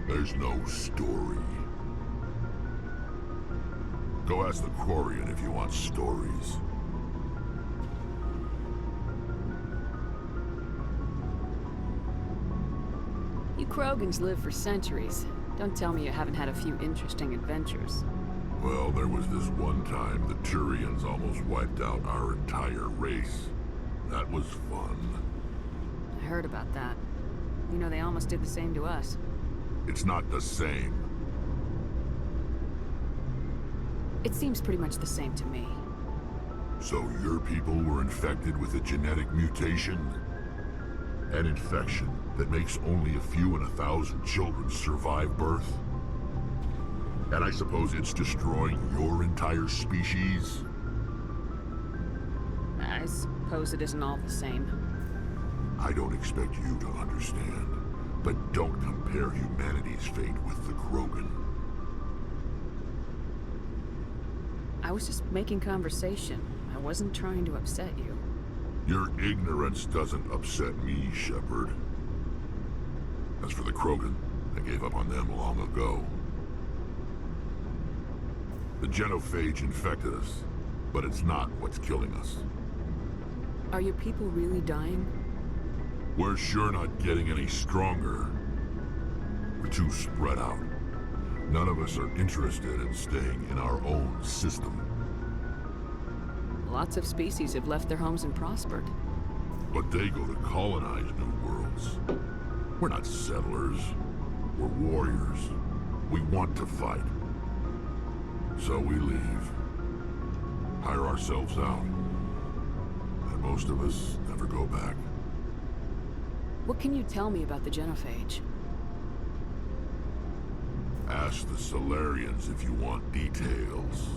There's no story. Go ask the Quarian if you want stories. You Krogans live for centuries. Don't tell me you haven't had a few interesting adventures. Well, there was this one time the Turians almost wiped out our entire race. That was fun. I heard about that. You know, they almost did the same to us. It's not the same. It seems pretty much the same to me. So your people were infected with a genetic mutation? An infection that makes only a few in 1,000 children survive birth? And I suppose it's destroying your entire species? I suppose it isn't all the same. I don't expect you to understand, but don't compare humanity's fate with the Krogan. I was just making conversation. I wasn't trying to upset you. Your ignorance doesn't upset me, Shepard. As for the Krogan, I gave up on them long ago. The genophage infected us, but it's not what's killing us. Are your people really dying? We're sure not getting any stronger. We're too spread out. None of us are interested in staying in our own system. Lots of species have left their homes and prospered. But they go to colonize new worlds. We're not settlers. We're warriors. We want to fight. So we leave. Hire ourselves out. And most of us never go back. What can you tell me about the genophage? Ask the Solarians if you want details.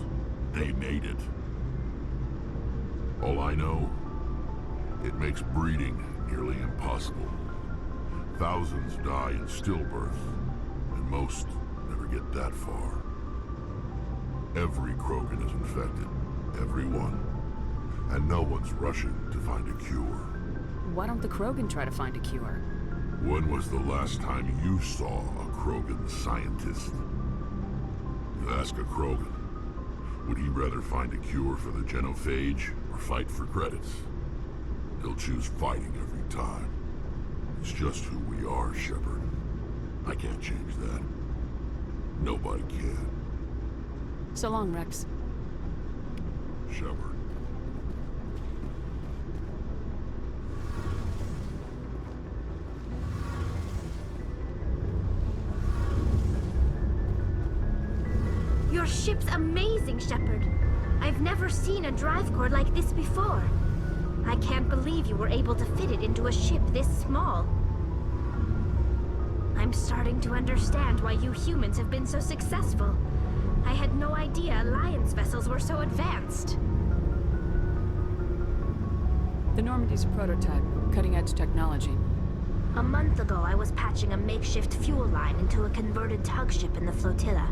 They made it. All I know, it makes breeding nearly impossible. Thousands die in stillbirth, and most never get that far. Every Krogan is infected. Every one. And no one's rushing to find a cure. Why don't the Krogan try to find a cure? When was the last time you saw a Krogan scientist? You ask a Krogan, would he rather find a cure for the genophage or fight for credits? He'll choose fighting every time. It's just who we are, Shepard. I can't change that. Nobody can. So long, Rex. Shepard. Your ship's amazing, Shepard. I've never seen a drive core like this before. I can't believe you were able to fit it into a ship this small. I'm starting to understand why you humans have been so successful. I had no idea Alliance vessels were so advanced. The Normandy's a prototype, cutting-edge technology. A month ago, I was patching a makeshift fuel line into a converted tug ship in the flotilla.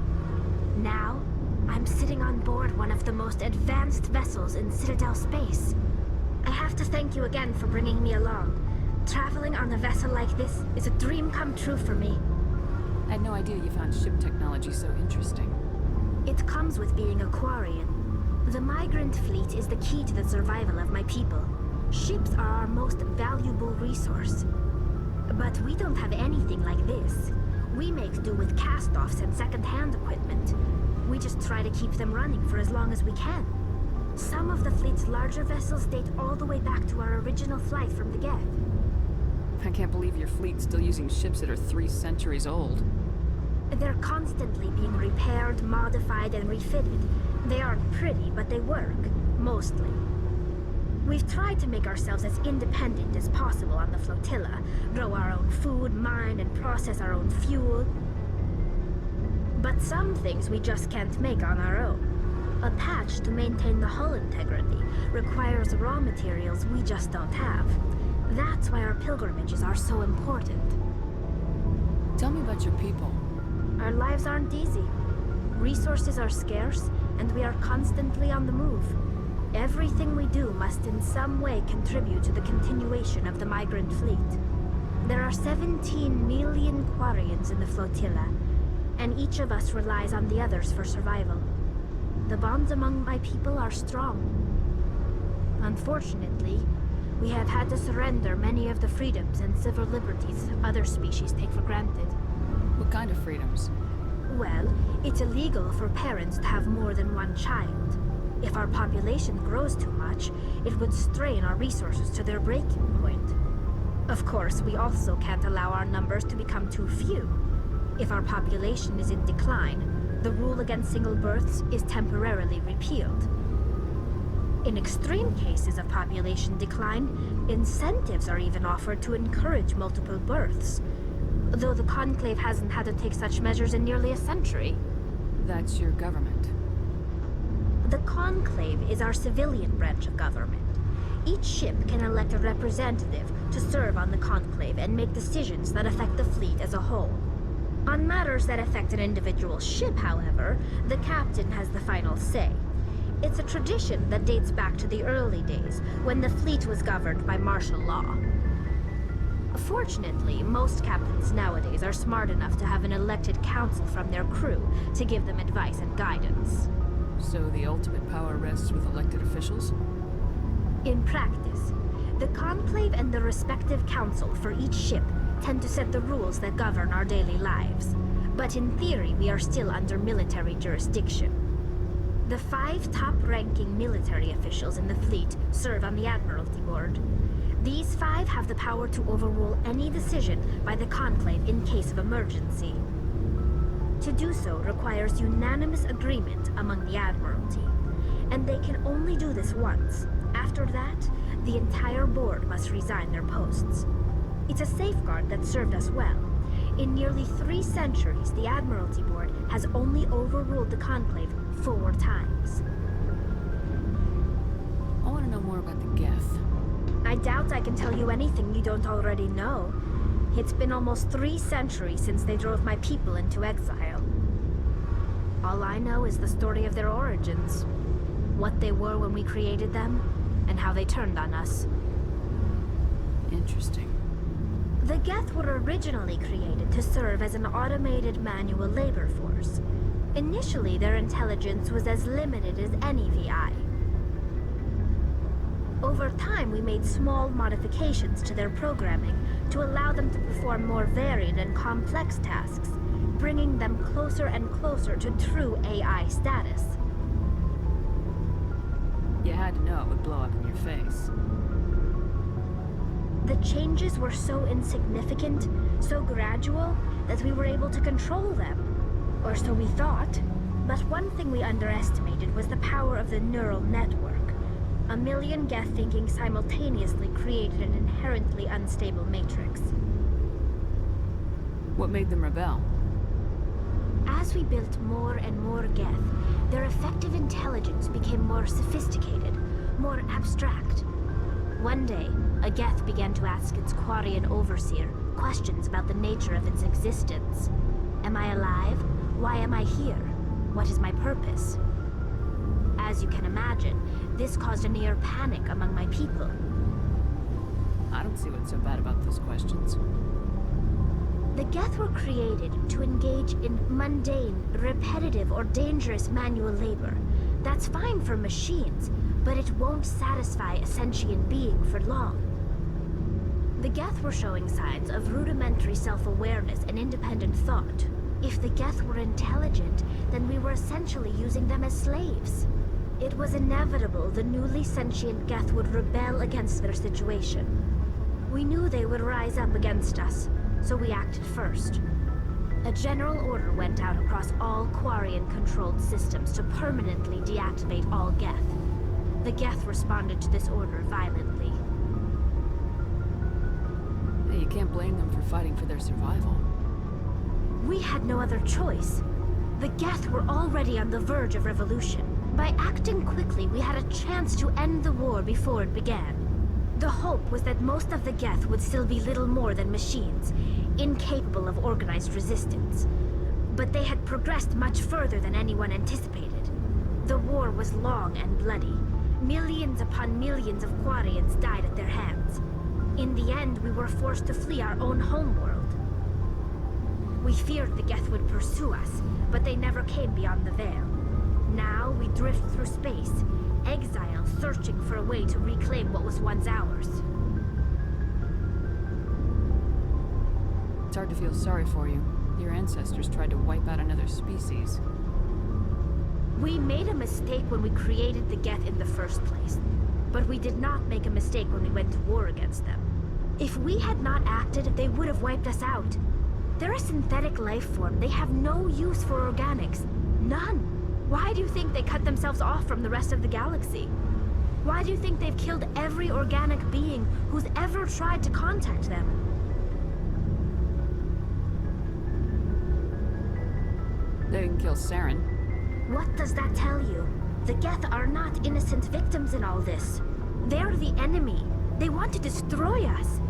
Now, I'm sitting on board one of the most advanced vessels in Citadel space. I have to thank you again for bringing me along. Traveling on a vessel like this is a dream come true for me. I had no idea you found ship technology so interesting. It comes with being a Quarian. The migrant fleet is the key to the survival of my people. Ships are our most valuable resource. But we don't have anything like this. We make do with cast-offs and second-hand equipment. We just try to keep them running for as long as we can. Some of the fleet's larger vessels date all the way back to our original flight from the Geth. I can't believe your fleet's still using ships that are 3 centuries old. They're constantly being repaired, modified, and refitted. They aren't pretty, but they work. Mostly. We've tried to make ourselves as independent as possible on the flotilla, grow our own food, mine, and process our own fuel. But some things we just can't make on our own. A patch to maintain the hull integrity requires raw materials we just don't have. That's why our pilgrimages are so important. Tell me about your people. Our lives aren't easy. Resources are scarce, and we are constantly on the move. Everything we do must in some way contribute to the continuation of the migrant fleet. There are 17 million Quarians in the flotilla, and each of us relies on the others for survival. The bonds among my people are strong. Unfortunately, we have had to surrender many of the freedoms and civil liberties other species take for granted. What kind of freedoms? Well, it's illegal for parents to have more than one child. If our population grows too much, it would strain our resources to their breaking point. Of course, we also can't allow our numbers to become too few. If our population is in decline, the rule against single births is temporarily repealed. In extreme cases of population decline, incentives are even offered to encourage multiple births, though the Conclave hasn't had to take such measures in nearly a century. That's your government. The Conclave is our civilian branch of government. Each ship can elect a representative to serve on the Conclave and make decisions that affect the fleet as a whole. On matters that affect an individual ship, however, the captain has the final say. It's a tradition that dates back to the early days, when the fleet was governed by martial law. Fortunately, most captains nowadays are smart enough to have an elected council from their crew to give them advice and guidance. So the ultimate power rests with elected officials? In practice, the Conclave and the respective council for each ship tend to set the rules that govern our daily lives. But in theory, we are still under military jurisdiction. The 5 top-ranking military officials in the fleet serve on the Admiralty Board. These 5 have the power to overrule any decision by the Conclave in case of emergency. To do so requires unanimous agreement among the Admiralty, and they can only do this once. After that, the entire board must resign their posts. It's a safeguard that served us well. In nearly 3 centuries, the Admiralty Board has only overruled the Conclave 4 times. I want to know more about the Geth. I doubt I can tell you anything you don't already know. It's been almost 3 centuries since they drove my people into exile. All I know is the story of their origins, what they were when we created them, and how they turned on us. Interesting. The Geth were originally created to serve as an automated manual labor force. Initially, their intelligence was as limited as any VI. Over time, we made small modifications to their programming to allow them to perform more varied and complex tasks, bringing them closer and closer to true AI status. You had to know it would blow up in your face. The changes were so insignificant, so gradual, that we were able to control them. Or so we thought. But one thing we underestimated was the power of the neural network. A million Geth thinking simultaneously created an inherently unstable matrix. What made them rebel? As we built more and more Geth, their effective intelligence became more sophisticated, more abstract. One day, a Geth began to ask its Quarian overseer questions about the nature of its existence. Am I alive? Why am I here? What is my purpose? As you can imagine, this caused a near panic among my people. I don't see what's so bad about those questions. The Geth were created to engage in mundane, repetitive, or dangerous manual labor. That's fine for machines, but it won't satisfy a sentient being for long. The Geth were showing signs of rudimentary self-awareness and independent thought. If the Geth were intelligent, then we were essentially using them as slaves. It was inevitable the newly sentient Geth would rebel against their situation. We knew they would rise up against us, so we acted first. A general order went out across all Quarian-controlled systems to permanently deactivate all Geth. The Geth responded to this order violently. Hey, you can't blame them for fighting for their survival. We had no other choice. The Geth were already on the verge of revolution. By acting quickly, we had a chance to end the war before it began. The hope was that most of the Geth would still be little more than machines, incapable of organized resistance. But they had progressed much further than anyone anticipated. The war was long and bloody. Millions upon millions of Quarians died at their hands. In the end, we were forced to flee our own homeworld. We feared the Geth would pursue us, but they never came beyond the Veil. Now we drift through space, exile searching for a way to reclaim what was once ours. It's hard to feel sorry for you. Your ancestors tried to wipe out another species. We made a mistake when we created the Geth in the first place, but we did not make a mistake when we went to war against them. If we had not acted, they would have wiped us out. They're a synthetic life form. They have no use for organics. None. Why do you think they cut themselves off from the rest of the galaxy? Why do you think they've killed every organic being who's ever tried to contact them? They didn't kill Saren. What does that tell you? The Geth are not innocent victims in all this. They're the enemy. They want to destroy us.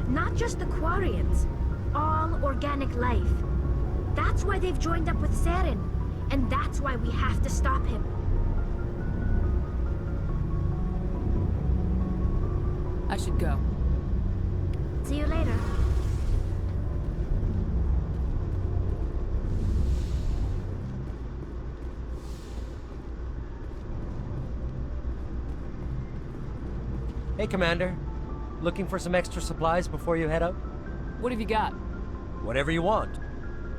Not just the Quarians. All organic life. That's why they've joined up with Saren. And that's why we have to stop him. I should go. See you later. Hey, Commander. Looking for some extra supplies before you head out? What have you got? Whatever you want.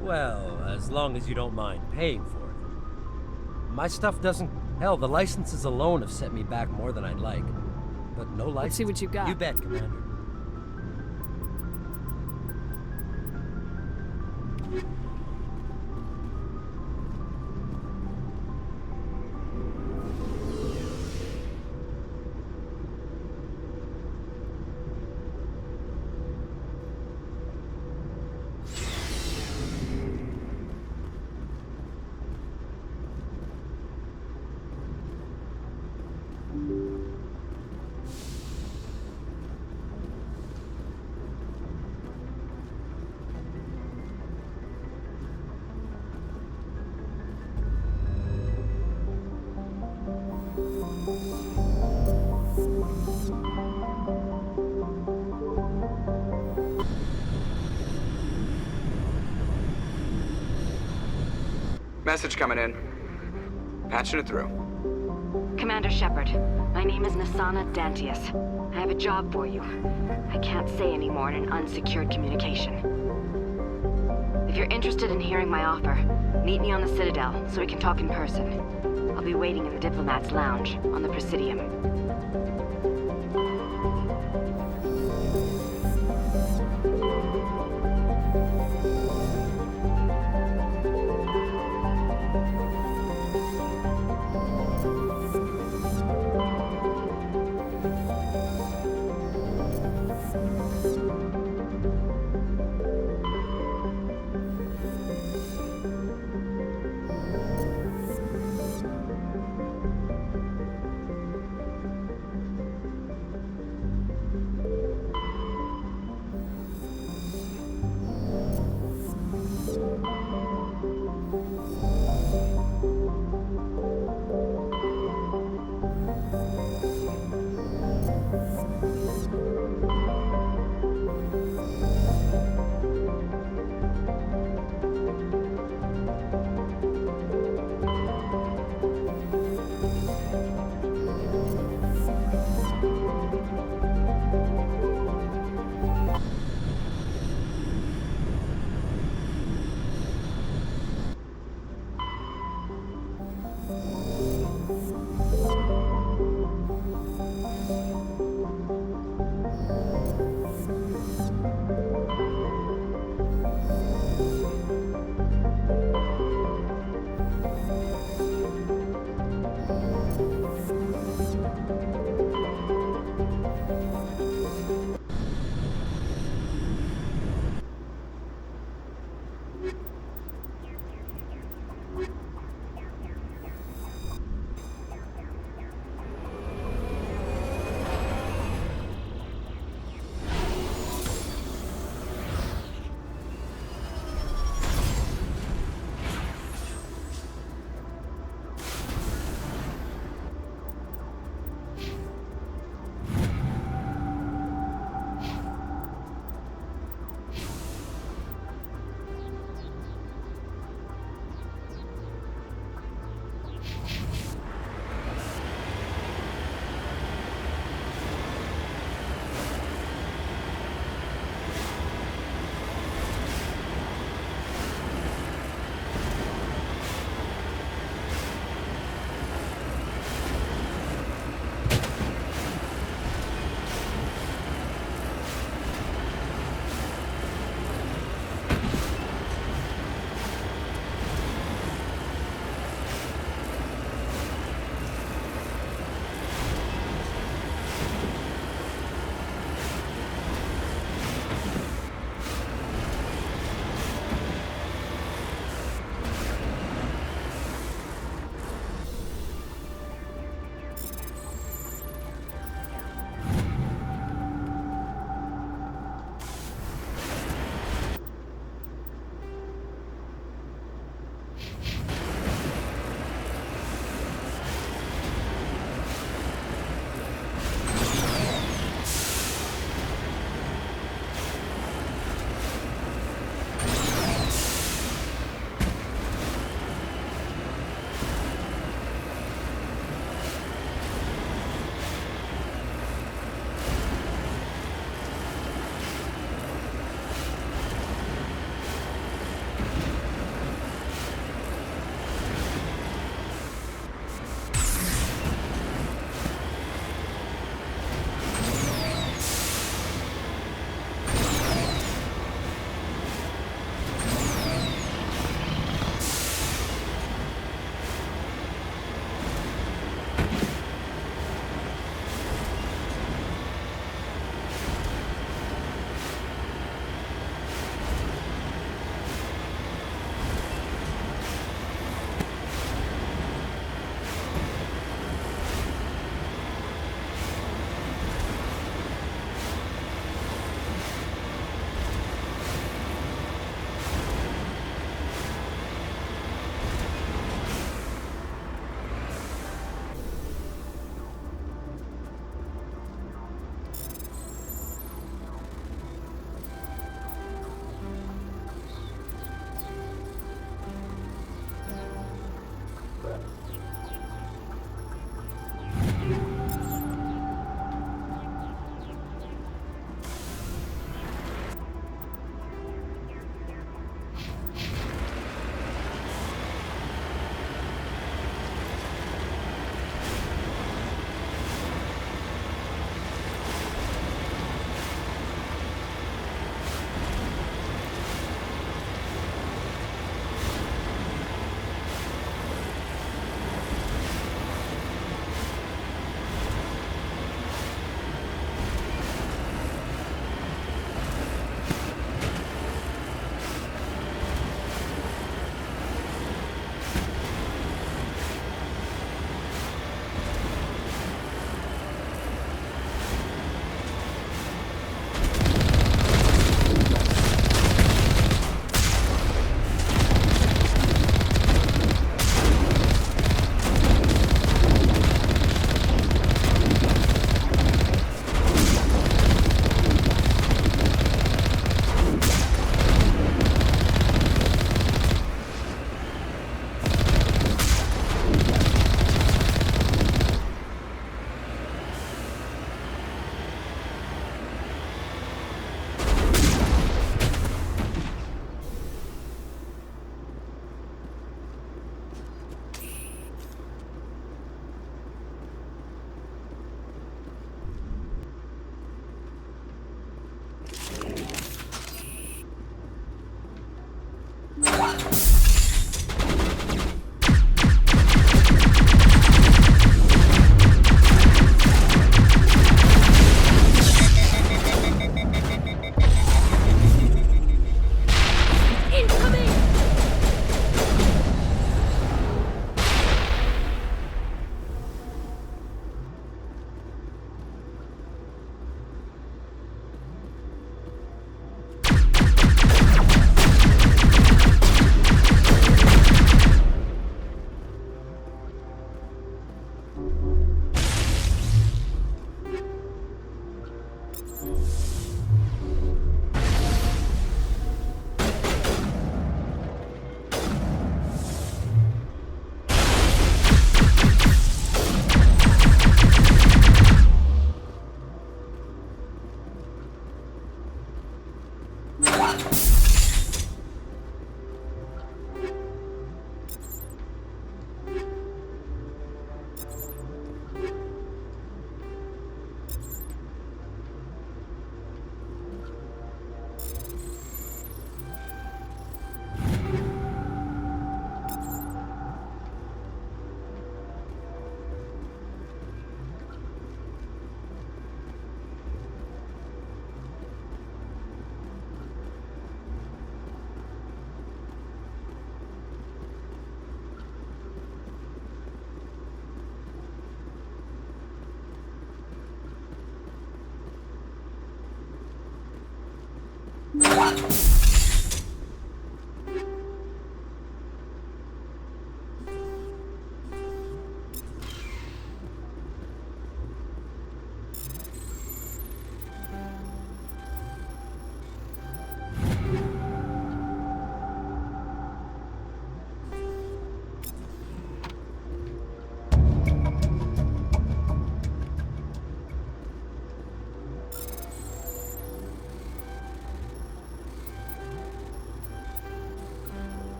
Well, as long as you don't mind paying for it. My stuff doesn't... Hell, the licenses alone have set me back more than I'd like. But no license... Let's see what you got. You bet, Commander. Message coming in. Patching it through. Commander Shepard, my name is Nassana Dantius. I have a job for you. I can't say any more in an unsecured communication. If you're interested in hearing my offer, meet me on the Citadel so we can talk in person. I'll be waiting in the Diplomat's Lounge on the Presidium. Incoming!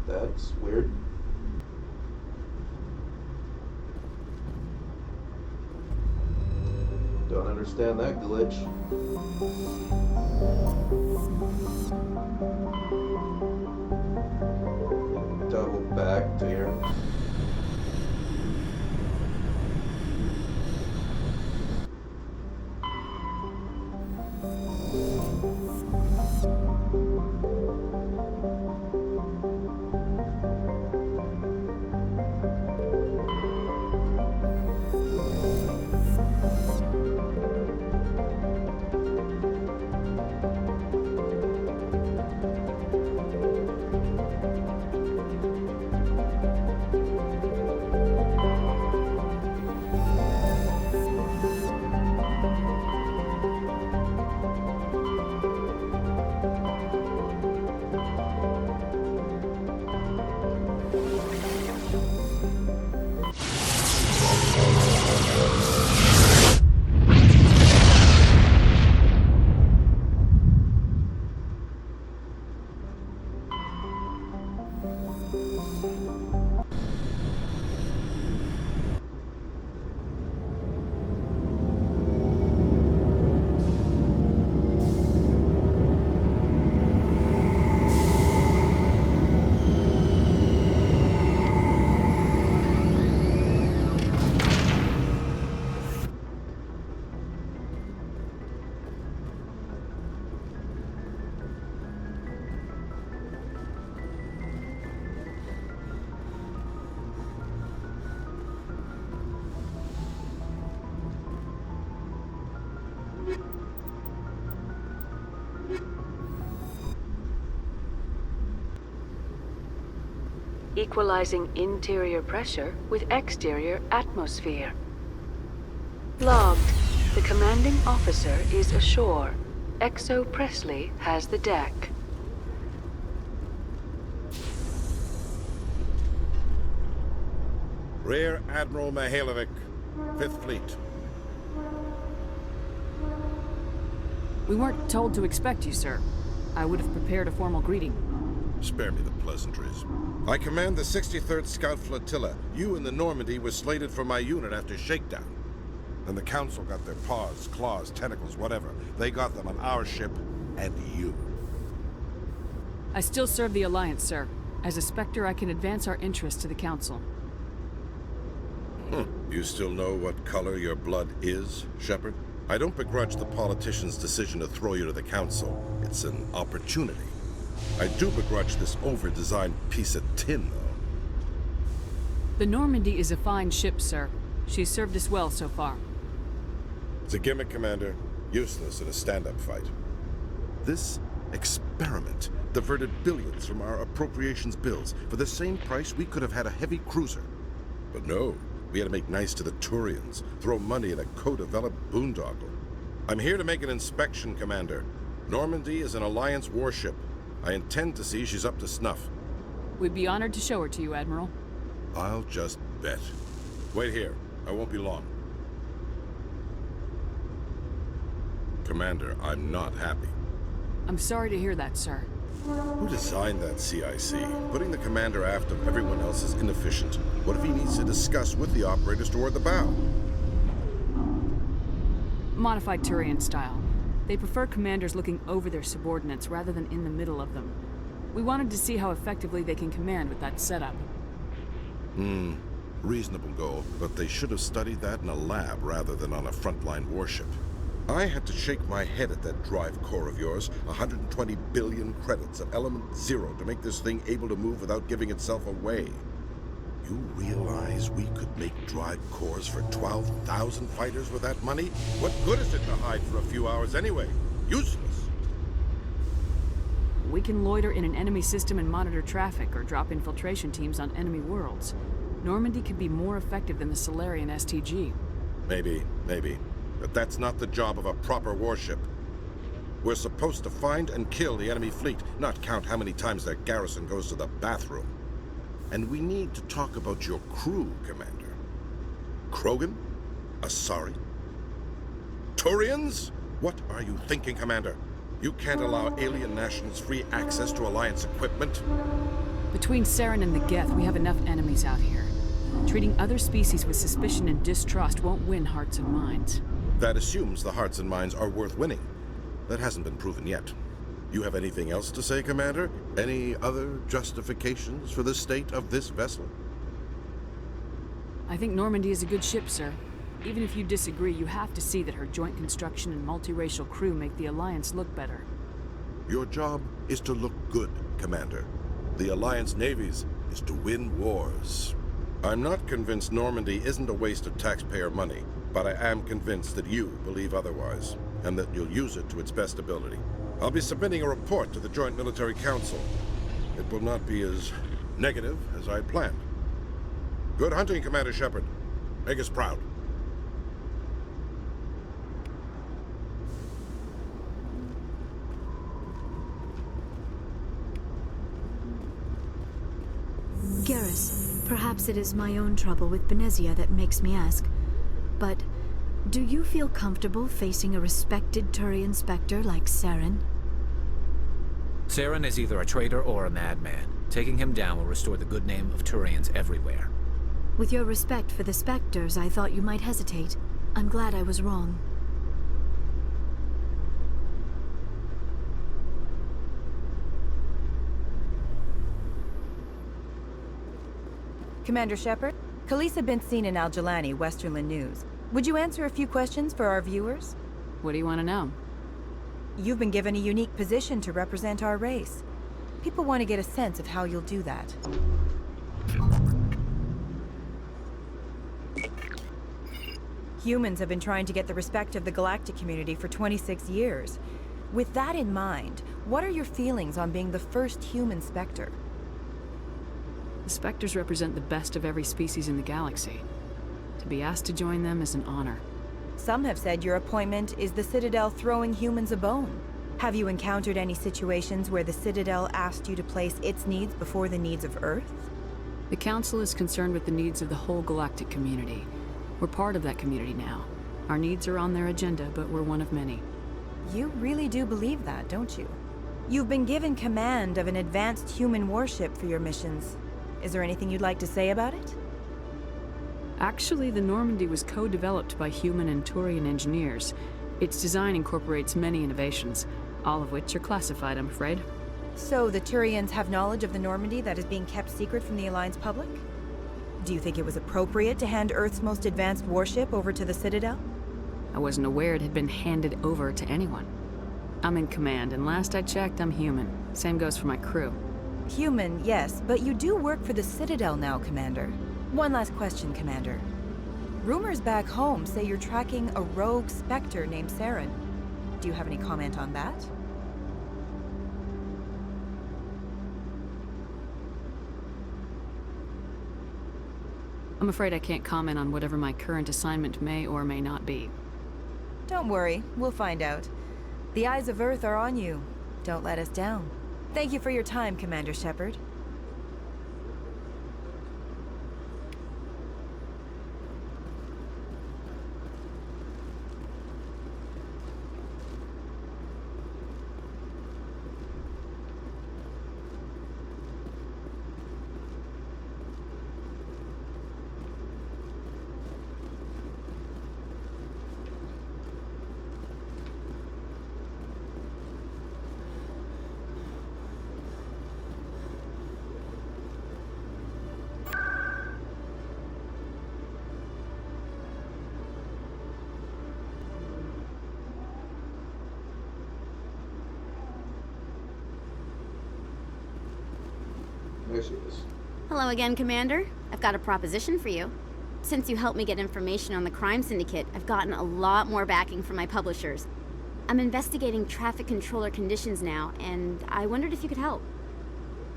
That's weird. Don't understand that glitch. Double back to here. Equalizing interior pressure with exterior atmosphere. Logged. The commanding officer is ashore. Exo Presley has the deck. Rear Admiral Mihailovic, 5th Fleet. We weren't told to expect you, sir. I would have prepared a formal greeting. Spare me the pleasantries. I command the 63rd Scout Flotilla. You and the Normandy were slated for my unit after shakedown. And the Council got their paws, claws, tentacles, whatever. They got them on our ship and you. I still serve the Alliance, sir. As a Spectre, I can advance our interests to the Council. You still know what color your blood is, Shepard? I don't begrudge the politician's decision to throw you to the Council. It's an opportunity. I do begrudge this over-designed piece of tin, though. The Normandy is a fine ship, sir. She's served us well so far. It's a gimmick, Commander. Useless in a stand-up fight. This experiment diverted billions from our appropriations bills. For the same price, we could have had a heavy cruiser. But no, we had to make nice to the Turians, throw money in a co-developed boondoggle. I'm here to make an inspection, Commander. Normandy is an Alliance warship. I intend to see she's up to snuff. We'd be honored to show her to you, Admiral. I'll just bet. Wait here. I won't be long. Commander, I'm not happy. I'm sorry to hear that, sir. Who designed that CIC? Putting the commander aft of everyone else is inefficient. What if he needs to discuss with the operators toward the bow? Modified Turian style. They prefer commanders looking over their subordinates rather than in the middle of them. We wanted to see how effectively they can command with that setup. Reasonable goal, but they should have studied that in a lab rather than on a frontline warship. I had to shake my head at that drive core of yours. 120 billion credits at element 0 to make this thing able to move without giving itself away. You realize we could make drive cores for 12,000 fighters with that money? What good is it to hide for a few hours anyway? Useless. We can loiter in an enemy system and monitor traffic or drop infiltration teams on enemy worlds. Normandy could be more effective than the Solarian STG. Maybe. But that's not the job of a proper warship. We're supposed to find and kill the enemy fleet, not count how many times their garrison goes to the bathroom. And we need to talk about your crew, Commander. Krogan? Asari? Turians? What are you thinking, Commander? You can't allow alien nationals free access to Alliance equipment? Between Saren and the Geth, we have enough enemies out here. Treating other species with suspicion and distrust won't win hearts and minds. That assumes the hearts and minds are worth winning. That hasn't been proven yet. You have anything else to say, Commander? Any other justifications for the state of this vessel? I think Normandy is a good ship, sir. Even if you disagree, you have to see that her joint construction and multiracial crew make the Alliance look better. Your job is to look good, Commander. The Alliance navies is to win wars. I'm not convinced Normandy isn't a waste of taxpayer money, but I am convinced that you believe otherwise, and that you'll use it to its best ability. I'll be submitting a report to the Joint Military Council. It will not be as negative as I planned. Good hunting, Commander Shepard. Make us proud. Garrus, perhaps it is my own trouble with Benezia that makes me ask, but do you feel comfortable facing a respected Turian Spectre like Saren? Saren is either a traitor or a madman. Taking him down will restore the good name of Turians everywhere. With your respect for the Spectres, I thought you might hesitate. I'm glad I was wrong. Commander Shepard, Khaleesa been seen in Al-Jalani, Westerland News. Would you answer a few questions for our viewers? What do you want to know? You've been given a unique position to represent our race. People want to get a sense of how you'll do that. Humans have been trying to get the respect of the galactic community for 26 years. With that in mind, what are your feelings on being the first human Spectre? The Spectres represent the best of every species in the galaxy. To be asked to join them is an honor. Some have said your appointment is the Citadel throwing humans a bone. Have you encountered any situations where the Citadel asked you to place its needs before the needs of Earth? The Council is concerned with the needs of the whole galactic community. We're part of that community now. Our needs are on their agenda, but we're one of many. You really do believe that, don't you? You've been given command of an advanced human warship for your missions. Is there anything you'd like to say about it? Actually, the Normandy was co-developed by human and Turian engineers. Its design incorporates many innovations, all of which are classified, I'm afraid. So the Turians have knowledge of the Normandy that is being kept secret from the Alliance public? Do you think it was appropriate to hand Earth's most advanced warship over to the Citadel? I wasn't aware it had been handed over to anyone. I'm in command, and last I checked, I'm human. Same goes for my crew. Human, yes, but you do work for the Citadel now, Commander. One last question, Commander. Rumors back home say you're tracking a rogue Spectre named Saren. Do you have any comment on that? I'm afraid I can't comment on whatever my current assignment may or may not be. Don't worry, we'll find out. The eyes of Earth are on you. Don't let us down. Thank you for your time, Commander Shepard. There she is. Hello again, Commander. I've got a proposition for you. Since you helped me get information on the crime syndicate, I've gotten a lot more backing from my publishers. I'm investigating traffic controller conditions now, and I wondered if you could help.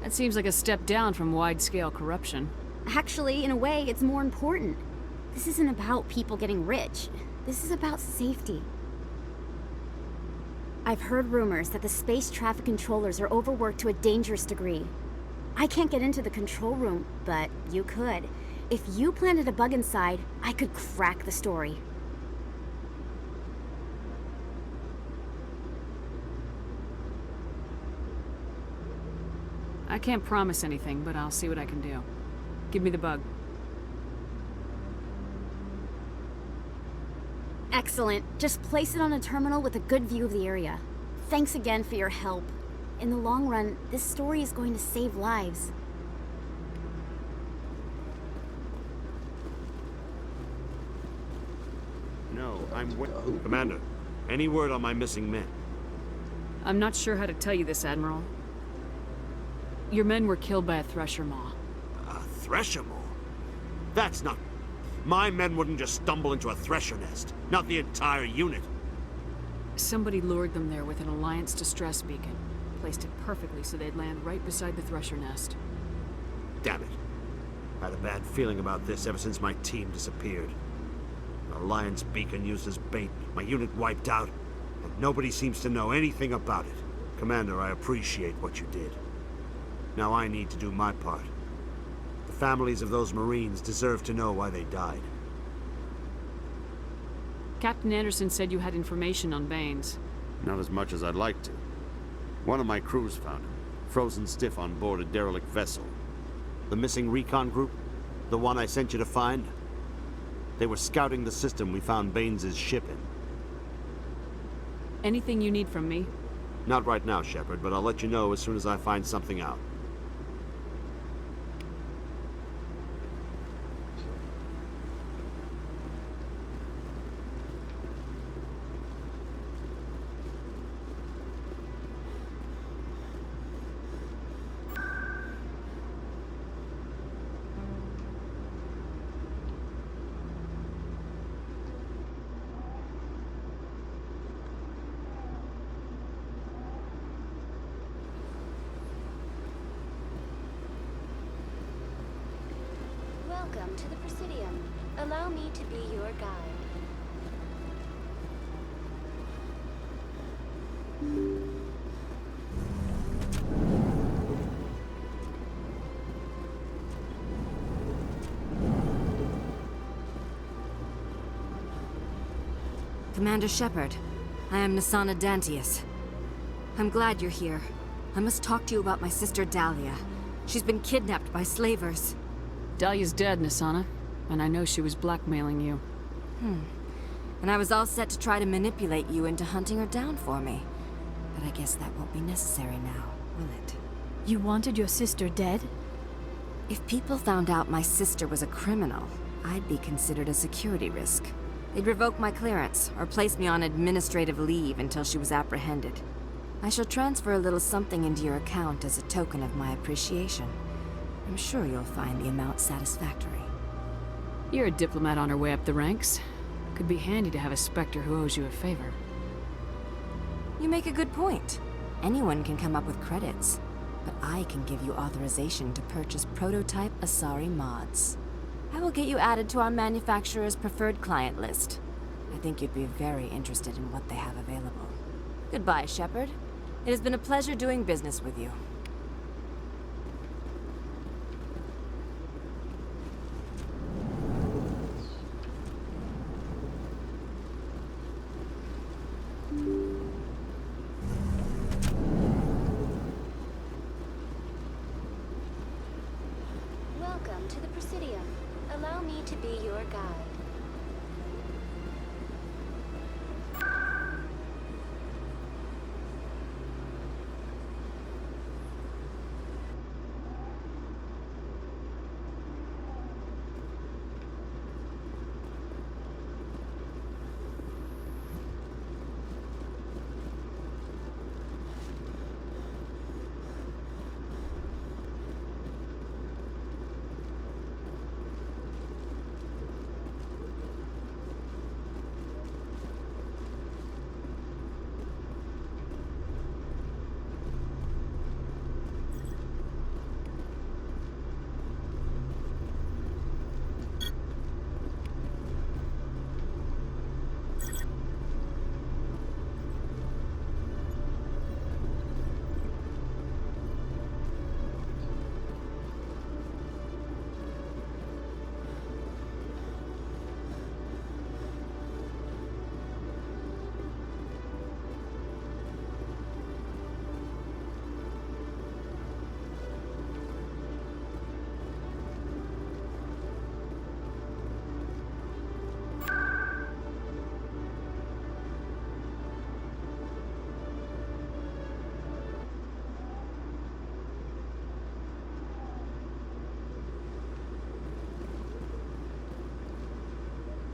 That seems like a step down from wide-scale corruption. Actually, in a way, it's more important. This isn't about people getting rich. This is about safety. I've heard rumors that the space traffic controllers are overworked to a dangerous degree. I can't get into the control room, but you could. If you planted a bug inside, I could crack the story. I can't promise anything, but I'll see what I can do. Give me the bug. Excellent. Just place it on a terminal with a good view of the area. Thanks again for your help. In the long run, this story is going to save lives. No, Commander, any word on my missing men? I'm not sure how to tell you this, Admiral. Your men were killed by a Thresher Maw. A Thresher Maw? That's not... My men wouldn't just stumble into a Thresher nest. Not the entire unit. Somebody lured them there with an Alliance distress beacon. Placed it perfectly so they'd land right beside the Thresher nest. Damn it. I had a bad feeling about this ever since my team disappeared. An Alliance beacon used as bait, my unit wiped out, and nobody seems to know anything about it. Commander, I appreciate what you did. Now I need to do my part. The families of those Marines deserve to know why they died. Captain Anderson said you had information on Baines. Not as much as I'd like to. One of my crews found him, frozen stiff on board a derelict vessel. The missing recon group? The one I sent you to find? They were scouting the system we found Baines' ship in. Anything you need from me? Not right now, Shepard, but I'll let you know as soon as I find something out. Welcome to the Presidium. Allow me to be your guide. Commander Shepard, I am Nassana Dantius. I'm glad you're here. I must talk to you about my sister Dahlia. She's been kidnapped by slavers. Dahlia's dead, Nassana, and I know she was blackmailing you. And I was all set to try to manipulate you into hunting her down for me. But I guess that won't be necessary now. will it? You wanted your sister dead? If people found out my sister was a criminal, I'd be considered a security risk. They'd revoke my clearance, or place me on administrative leave until she was apprehended. I shall transfer a little something into your account as a token of my appreciation. I'm sure you'll find the amount satisfactory. You're a diplomat on her way up the ranks. Could be handy to have a Spectre who owes you a favor. You make a good point. Anyone can come up with credits, but I can give you authorization to purchase prototype Asari mods. I will get you added to our manufacturer's preferred client list. I think you'd be very interested in what they have available. Goodbye, Shepard. It has been a pleasure doing business with you. Welcome to the Presidium. Allow me to be your guide.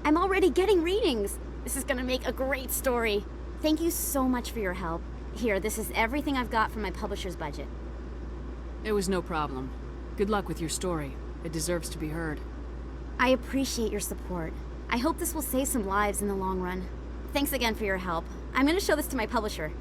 I'm already getting readings. This is gonna make a great story. Thank you so much for your help. Here, this is everything I've got from my publisher's budget. It was no problem. Good luck with your story. It deserves to be heard. I appreciate your support. I hope this will save some lives in the long run. Thanks again for your help. I'm gonna show this to my publisher.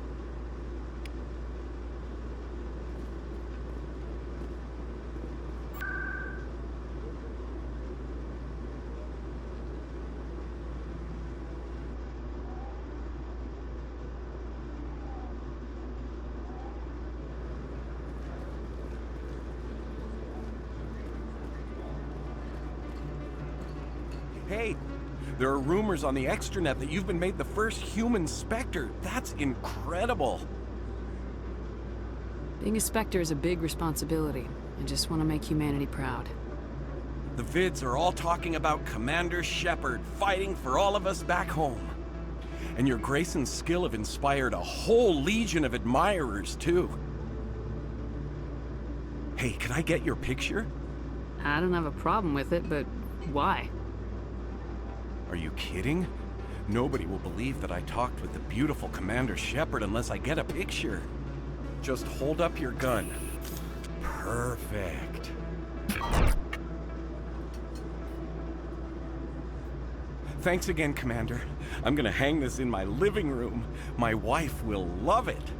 Hey, there are rumors on the extranet that you've been made the first human Spectre. That's incredible. Being a Spectre is a big responsibility. I just want to make humanity proud. The vids are all talking about Commander Shepard fighting for all of us back home. And your grace and skill have inspired a whole legion of admirers, too. Hey, can I get your picture? I don't have a problem with it, but why? Are you kidding? Nobody will believe that I talked with the beautiful Commander Shepard unless I get a picture. Just hold up your gun. Perfect. Thanks again, Commander. I'm gonna hang this in my living room. My wife will love it.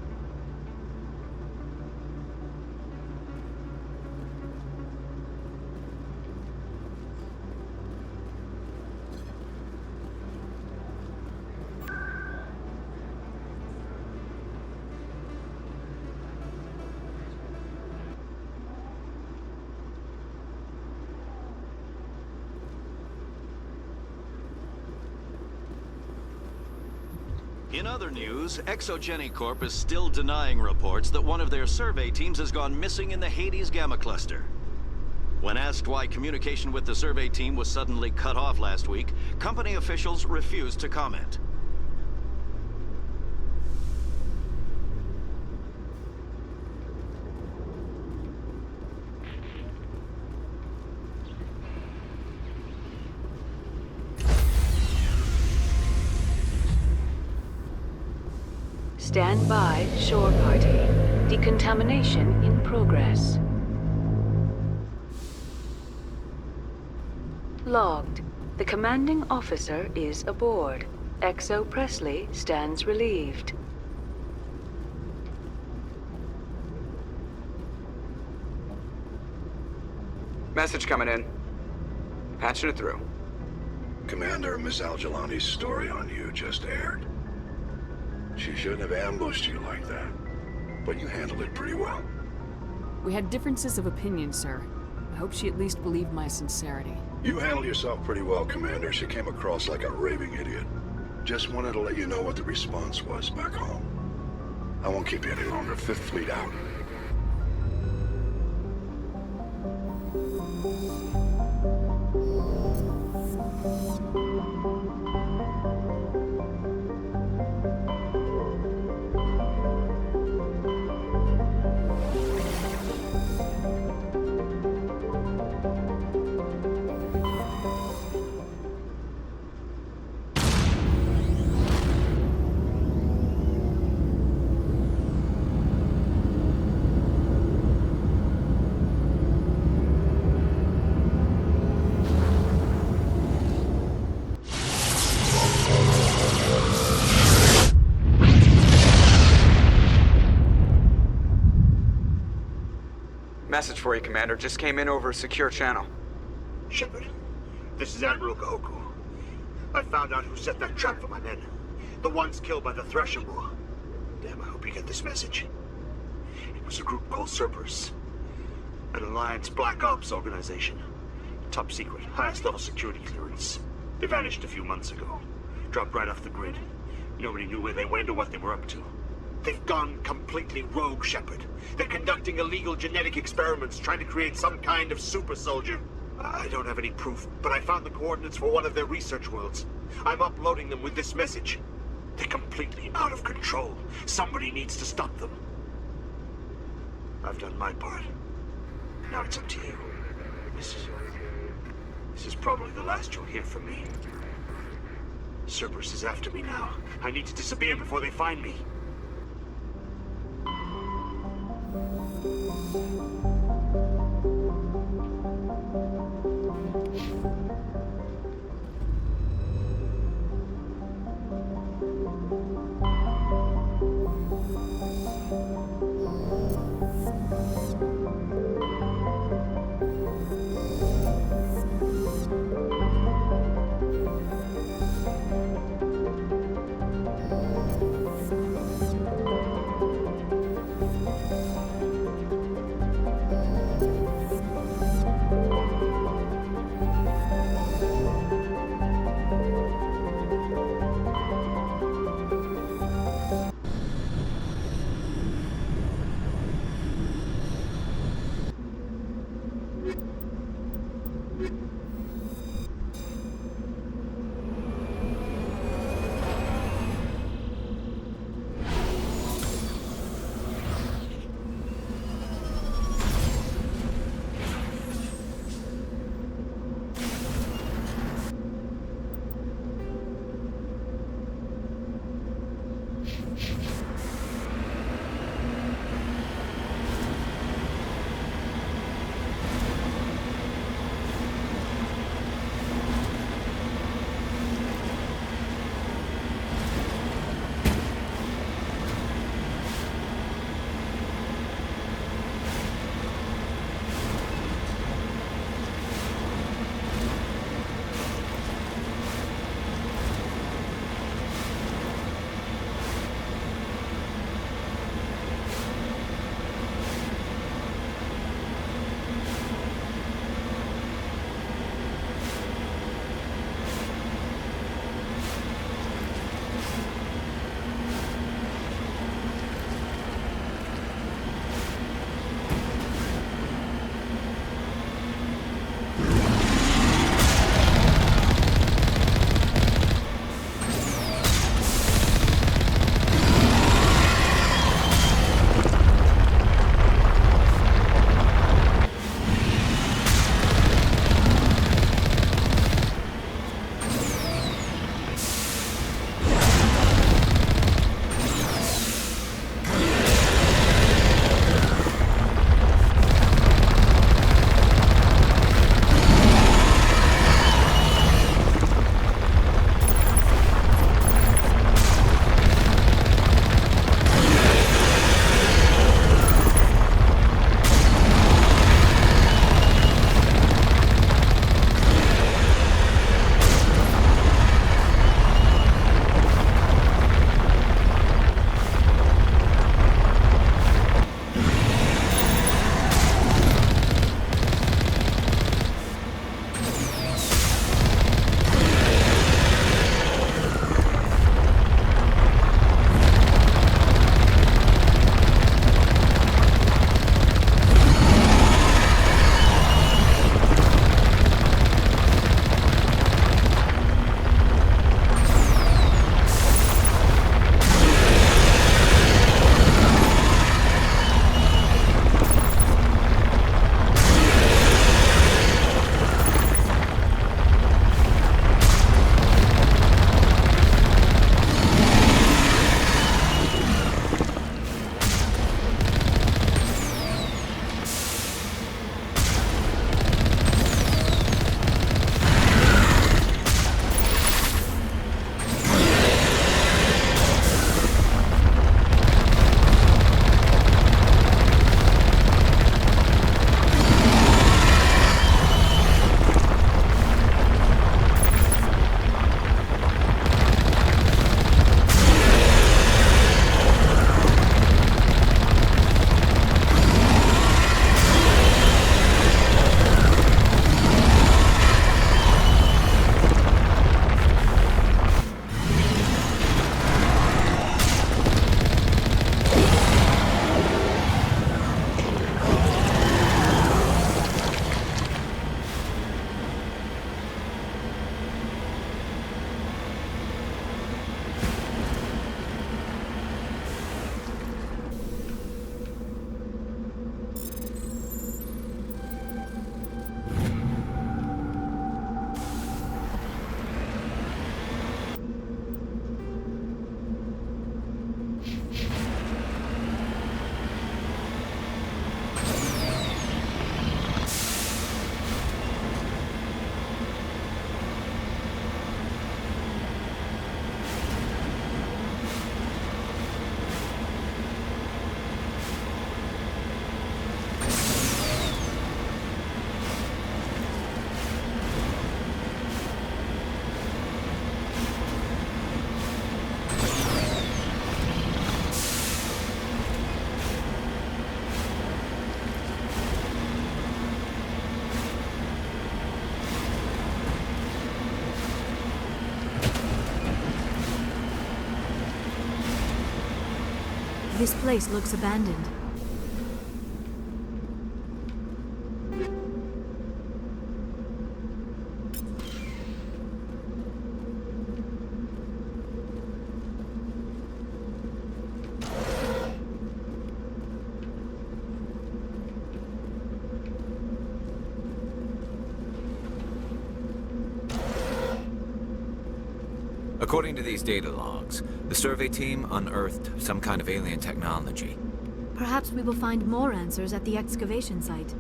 In other news, Exogeny Corp is still denying reports that one of their survey teams has gone missing in the Hades Gamma Cluster. When asked why communication with the survey team was suddenly cut off last week, company officials refused to comment. Stand by, shore party. Decontamination in progress. Logged. The commanding officer is aboard. XO Presley stands relieved. Message coming in. Patching it through. Commander, Miss Al-Jalani's story on you just aired. She shouldn't have ambushed you like that, but you handled it pretty well. We had differences of opinion, sir. I hope she at least believed my sincerity. You handled yourself pretty well, Commander. She came across like a raving idiot. Just wanted to let you know what the response was back home. I won't keep you any longer. Fifth Fleet out. Message for you, Commander. Just came in over a secure channel. Shepard, this is Admiral Kahoku. I found out who set that trap for my men. The ones killed by the Thresher War. Damn, I hope you get this message. It was a group called Cerberus. An Alliance Black Ops organization. Top secret, highest level security clearance. They vanished a few months ago. Dropped right off the grid. Nobody knew where they went or what they were up to. They've gone completely rogue, Shepard. They're conducting illegal genetic experiments, trying to create some kind of super soldier. I don't have any proof, but I found the coordinates for one of their research worlds. I'm uploading them with this message. They're completely out of control. Somebody needs to stop them. I've done my part. Now it's up to you. This is probably the last you'll hear from me. Cerberus is after me now. I need to disappear before they find me. This place looks abandoned. According to these data logs, the survey team unearthed some kind of alien technology. Perhaps we will find more answers at the excavation site.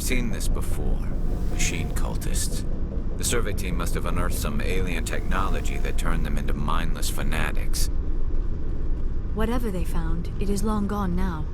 Seen this before. Machine cultists. The survey team must have unearthed some alien technology that turned them into mindless fanatics. Whatever they found, it is long gone now.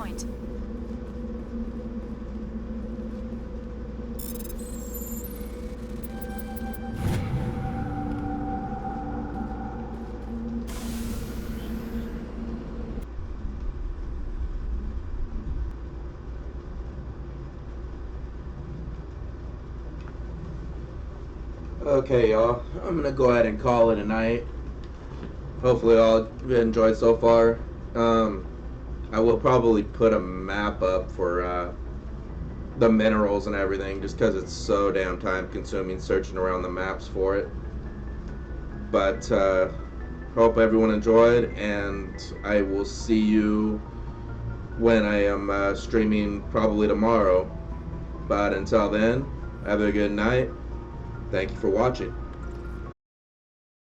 point. Okay, y'all. I'm gonna go ahead and call it a night. Hopefully all enjoyed so far. I will probably put a map up for the minerals and everything, just because it's so damn time consuming searching around the maps for it. But hope everyone enjoyed, and I will see you when I am streaming probably tomorrow. But until then, have a good night. Thank you for watching.